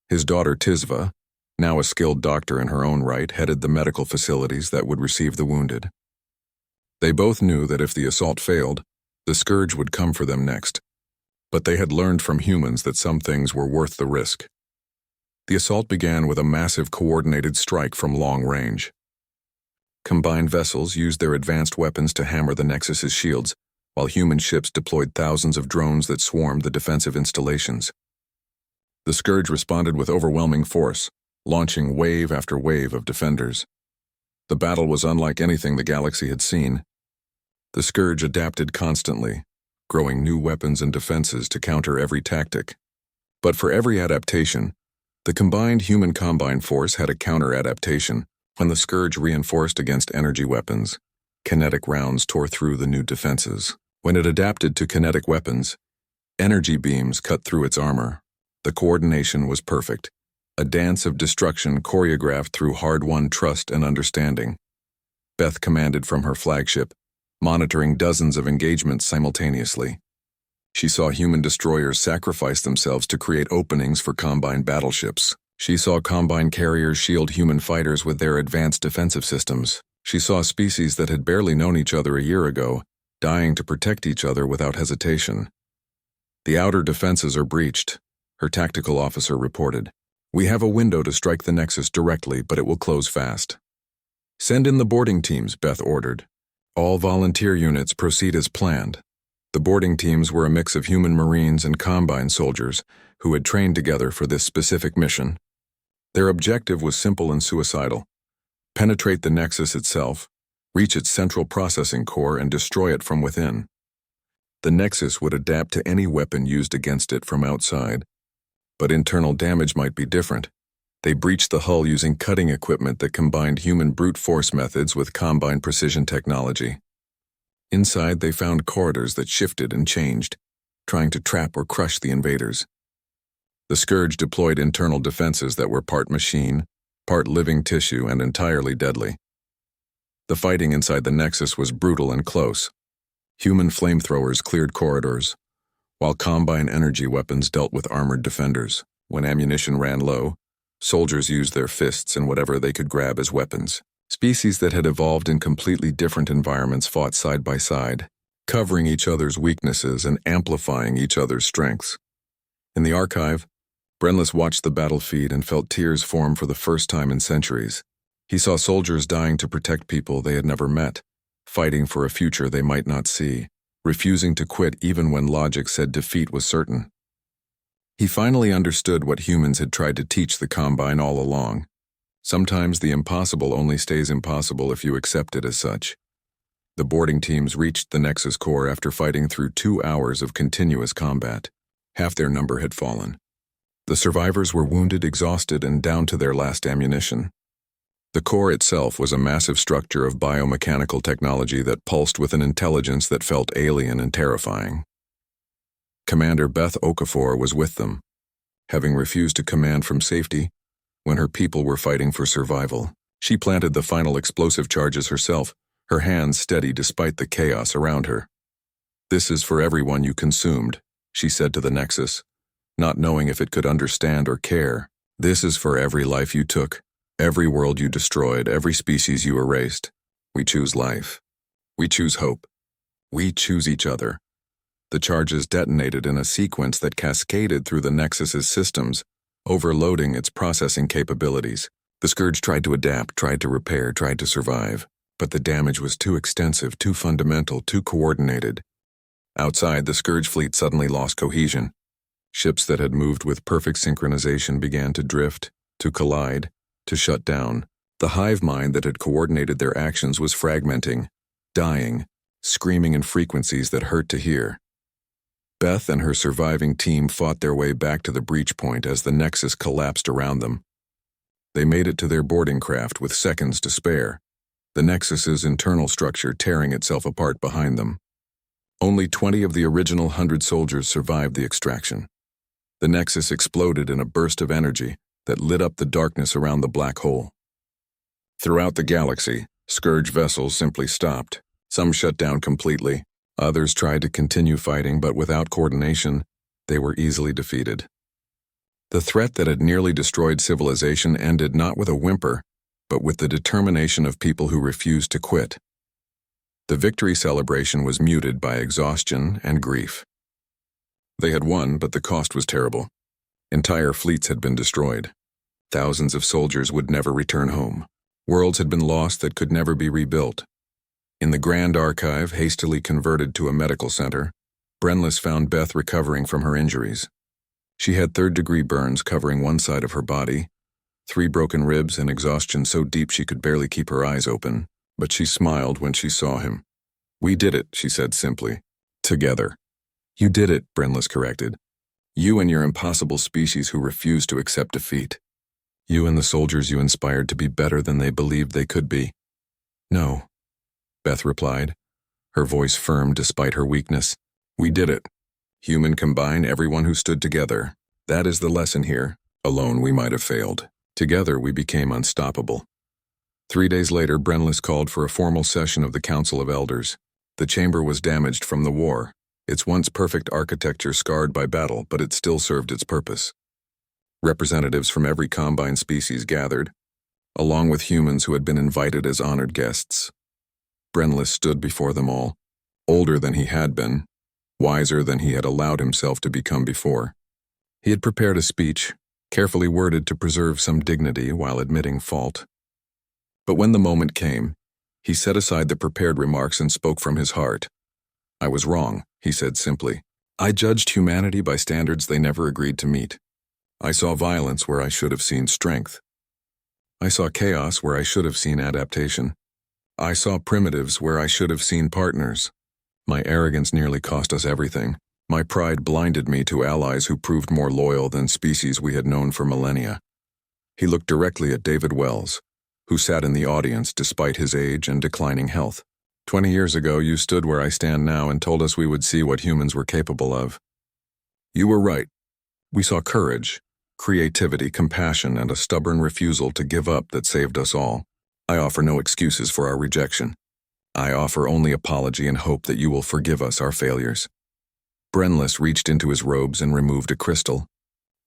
S1: His daughter Tisva, now a skilled doctor in her own right, headed the medical facilities that would receive the wounded. They both knew that if the assault failed, the Scourge would come for them next, but they had learned from humans that some things were worth the risk. The assault began with a massive coordinated strike from long range. Combined vessels used their advanced weapons to hammer the Nexus's shields, while human ships deployed thousands of drones that swarmed the defensive installations. The Scourge responded with overwhelming force, launching wave after wave of defenders. The battle was unlike anything the galaxy had seen. The Scourge adapted constantly, growing new weapons and defenses to counter every tactic. But for every adaptation, the combined human-combine force had a counter-adaptation. When the Scourge reinforced against energy weapons, kinetic rounds tore through the new defenses. When it adapted to kinetic weapons, energy beams cut through its armor. The coordination was perfect, a dance of destruction choreographed through hard-won trust and understanding. Beth commanded from her flagship, monitoring dozens of engagements simultaneously. She saw human destroyers sacrifice themselves to create openings for Combine battleships. She saw Combine carriers shield human fighters with their advanced defensive systems. She saw species that had barely known each other a year ago, dying to protect each other without hesitation. "The outer defenses are breached," her tactical officer reported. "We have a window to strike the Nexus directly, but it will close fast." "Send in the boarding teams," Beth ordered. "All volunteer units proceed as planned." The boarding teams were a mix of human Marines and Combine soldiers who had trained together for this specific mission. Their objective was simple and suicidal: penetrate the Nexus itself, reach its central processing core, and destroy it from within. The Nexus would adapt to any weapon used against it from outside, but internal damage might be different. They breached the hull using cutting equipment that combined human brute force methods with Combine precision technology. Inside, they found corridors that shifted and changed, trying to trap or crush the invaders. The Scourge deployed internal defenses that were part machine, part living tissue, and entirely deadly. The fighting inside the Nexus was brutal and close. Human flamethrowers cleared corridors, while Combine energy weapons dealt with armored defenders. When ammunition ran low, soldiers used their fists and whatever they could grab as weapons. Species that had evolved in completely different environments fought side by side, covering each other's weaknesses and amplifying each other's strengths. In the archive, Brenlis watched the battle feed and felt tears form for the first time in centuries. He saw soldiers dying to protect people they had never met, fighting for a future they might not see, refusing to quit even when logic said defeat was certain. He finally understood what humans had tried to teach the Combine all along. Sometimes the impossible only stays impossible if you accept it as such. The boarding teams reached the Nexus core after fighting through 2 hours of continuous combat. Half their number had fallen. The survivors were wounded, exhausted, and down to their last ammunition. The core itself was a massive structure of biomechanical technology that pulsed with an intelligence that felt alien and terrifying. Commander Beth Okafor was with them, having refused to command from safety when her people were fighting for survival. She planted the final explosive charges herself, her hands steady despite the chaos around her. "This is for everyone you consumed," she said to the Nexus, not knowing if it could understand or care. "This is for every life you took, every world you destroyed, every species you erased. We choose life. We choose hope. We choose each other." The charges detonated in a sequence that cascaded through the Nexus's systems, overloading its processing capabilities. The Scourge tried to adapt, tried to repair, tried to survive, but the damage was too extensive, too fundamental, too coordinated. Outside, the Scourge fleet suddenly lost cohesion. Ships that had moved with perfect synchronization began to drift, to collide, to shut down. The hive mind that had coordinated their actions was fragmenting, dying, screaming in frequencies that hurt to hear. Beth and her surviving team fought their way back to the breach point as the Nexus collapsed around them. They made it to their boarding craft with seconds to spare. the Nexus's internal structure tearing itself apart behind them. Only 20 of the original 100 soldiers survived the extraction. The Nexus exploded in a burst of energy that lit up the darkness around the black hole. Throughout the galaxy, Scourge vessels simply stopped. Some shut down completely. Others tried to continue fighting, but without coordination, they were easily defeated. The threat that had nearly destroyed civilization ended not with a whimper, but with the determination of people who refused to quit. The victory celebration was muted by exhaustion and grief. They had won, but the cost was terrible. Entire fleets had been destroyed. Thousands of soldiers would never return home. Worlds had been lost that could never be rebuilt. In the Grand Archive, hastily converted to a medical center, Brenlis found Beth recovering from her injuries. She had third-degree burns covering one side of her body, 3 broken ribs and exhaustion so deep she could barely keep her eyes open, but she smiled when she saw him. "We did it," she said simply. "Together." "You did it," Brenlis corrected. "You and your impossible species who refused to accept defeat. You and the soldiers you inspired to be better than they believed they could be." "No," Beth replied, her voice firm despite her weakness. "We did it. Human combine, everyone who stood together. That is the lesson here. Alone we might have failed. Together we became unstoppable." 3 days later, Brenlis called for a formal session of the Council of Elders. The chamber was damaged from the war, its once perfect architecture scarred by battle, but it still served its purpose. Representatives from every Combine species gathered, along with humans who had been invited as honored guests. Brenlis stood before them all, older than he had been, wiser than he had allowed himself to become before. He had prepared a speech, carefully worded to preserve some dignity while admitting fault. But when the moment came, he set aside the prepared remarks and spoke from his heart. "I was wrong," he said simply. "I judged humanity by standards they never agreed to meet. I saw violence where I should have seen strength. I saw chaos where I should have seen adaptation. I saw primitives where I should have seen partners. My arrogance nearly cost us everything. My pride blinded me to allies who proved more loyal than species we had known for millennia." He looked directly at David Wells, who sat in the audience despite his age and declining health. 20 years ago, you stood where I stand now and told us we would see what humans were capable of. You were right. We saw courage, creativity, compassion, and a stubborn refusal to give up that saved us all. I offer no excuses for our rejection. I offer only apology and hope that you will forgive us our failures." Brenlis reached into his robes and removed a crystal,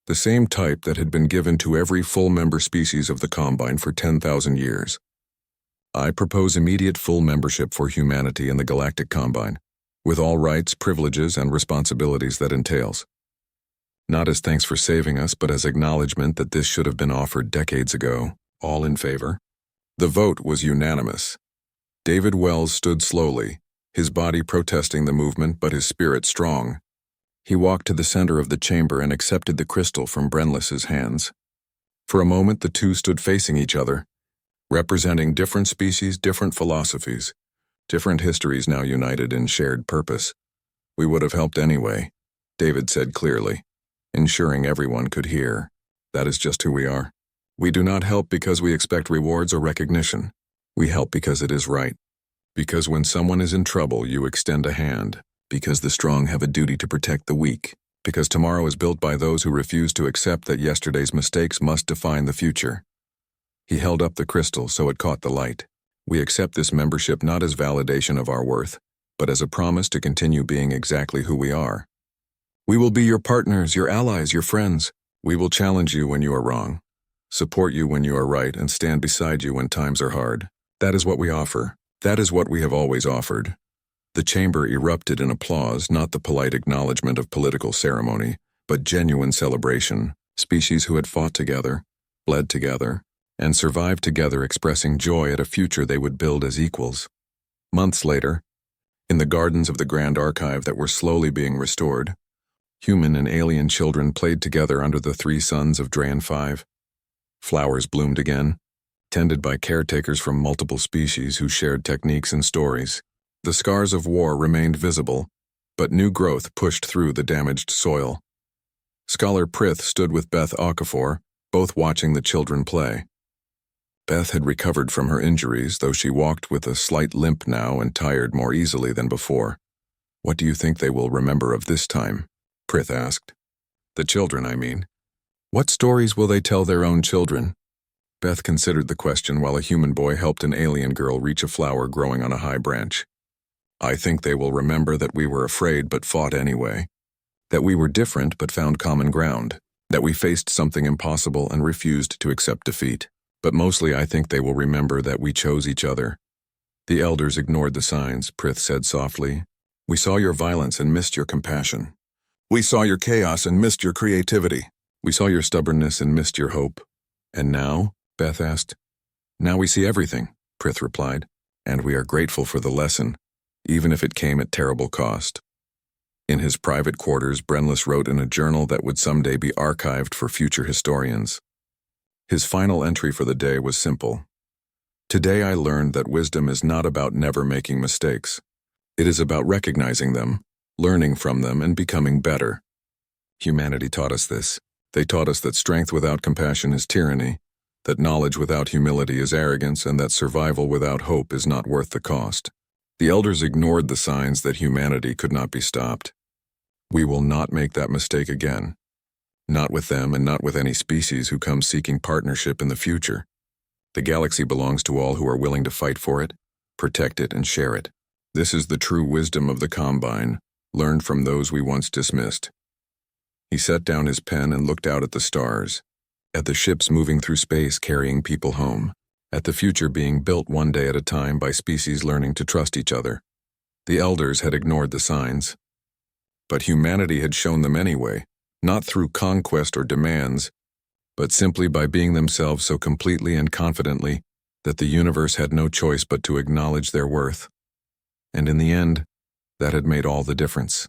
S1: the same type that had been given to every full member species of the Combine for 10,000 years. "I propose immediate full membership for humanity in the Galactic Combine, with all rights, privileges, and responsibilities that entails. Not as thanks for saving us, but as acknowledgement that this should have been offered decades ago. All in favor?" The vote was unanimous. David Wells stood slowly, his body protesting the movement but his spirit strong. He walked to the center of the chamber and accepted the crystal from Brenlis's hands. For a moment the two stood facing each other, representing different species, different philosophies, different histories now united in shared purpose. "We would have helped anyway," David said clearly, ensuring everyone could hear. "That is just who we are. We do not help because we expect rewards or recognition. We help because it is right. Because when someone is in trouble, you extend a hand. Because the strong have a duty to protect the weak. Because tomorrow is built by those who refuse to accept that yesterday's mistakes must define the future." He held up the crystal so it caught the light. "We accept this membership not as validation of our worth, but as a promise to continue being exactly who we are. We will be your partners, your allies, your friends. We will challenge you when you are wrong, support you when you are right, and stand beside you when times are hard. That is what we offer. That is what we have always offered." The chamber erupted in applause, not the polite acknowledgement of political ceremony, but genuine celebration. Species who had fought together, bled together, and survived together, expressing joy at a future they would build as equals. Months later, in the gardens of the Grand Archive that were slowly being restored, human and alien children played together under the 3 suns of Dran 5. Flowers bloomed again, tended by caretakers from multiple species who shared techniques and stories. The scars of war remained visible, but new growth pushed through the damaged soil. Scholar Prith stood with Beth Okafor, both watching the children play. Beth had recovered from her injuries, though she walked with a slight limp now and tired more easily than before. What do you think they will remember of this time? Prith asked. The children, I mean. What stories will they tell their own children? Beth considered the question while a human boy helped an alien girl reach a flower growing on a high branch. I think they will remember that we were afraid but fought anyway. That we were different but found common ground. That we faced something impossible and refused to accept defeat. But mostly I think they will remember that we chose each other. The elders ignored the signs, Prith said softly. We saw your violence and missed your compassion. We saw your chaos and missed your creativity. We saw your stubbornness and missed your hope. And now? Beth asked. Now we see everything, Prith replied, and we are grateful for the lesson, even if it came at terrible cost. In his private quarters, Brenlis wrote in a journal that would someday be archived for future historians. His final entry for the day was simple. Today I learned that wisdom is not about never making mistakes. It is about recognizing them, learning from them, and becoming better. Humanity taught us this. They taught us that strength without compassion is tyranny, that knowledge without humility is arrogance, and that survival without hope is not worth the cost. The elders ignored the signs that humanity could not be stopped. We will not make that mistake again. Not with them and not with any species who come seeking partnership in the future. The galaxy belongs to all who are willing to fight for it, protect it, and share it. This is the true wisdom of the Combine, learned from those we once dismissed. He set down his pen and looked out at the stars, at the ships moving through space carrying people home, at the future being built one day at a time by species learning to trust each other. The elders had ignored the signs. But humanity had shown them anyway, not through conquest or demands, but simply by being themselves so completely and confidently that the universe had no choice but to acknowledge their worth. And in the end, that had made all the difference.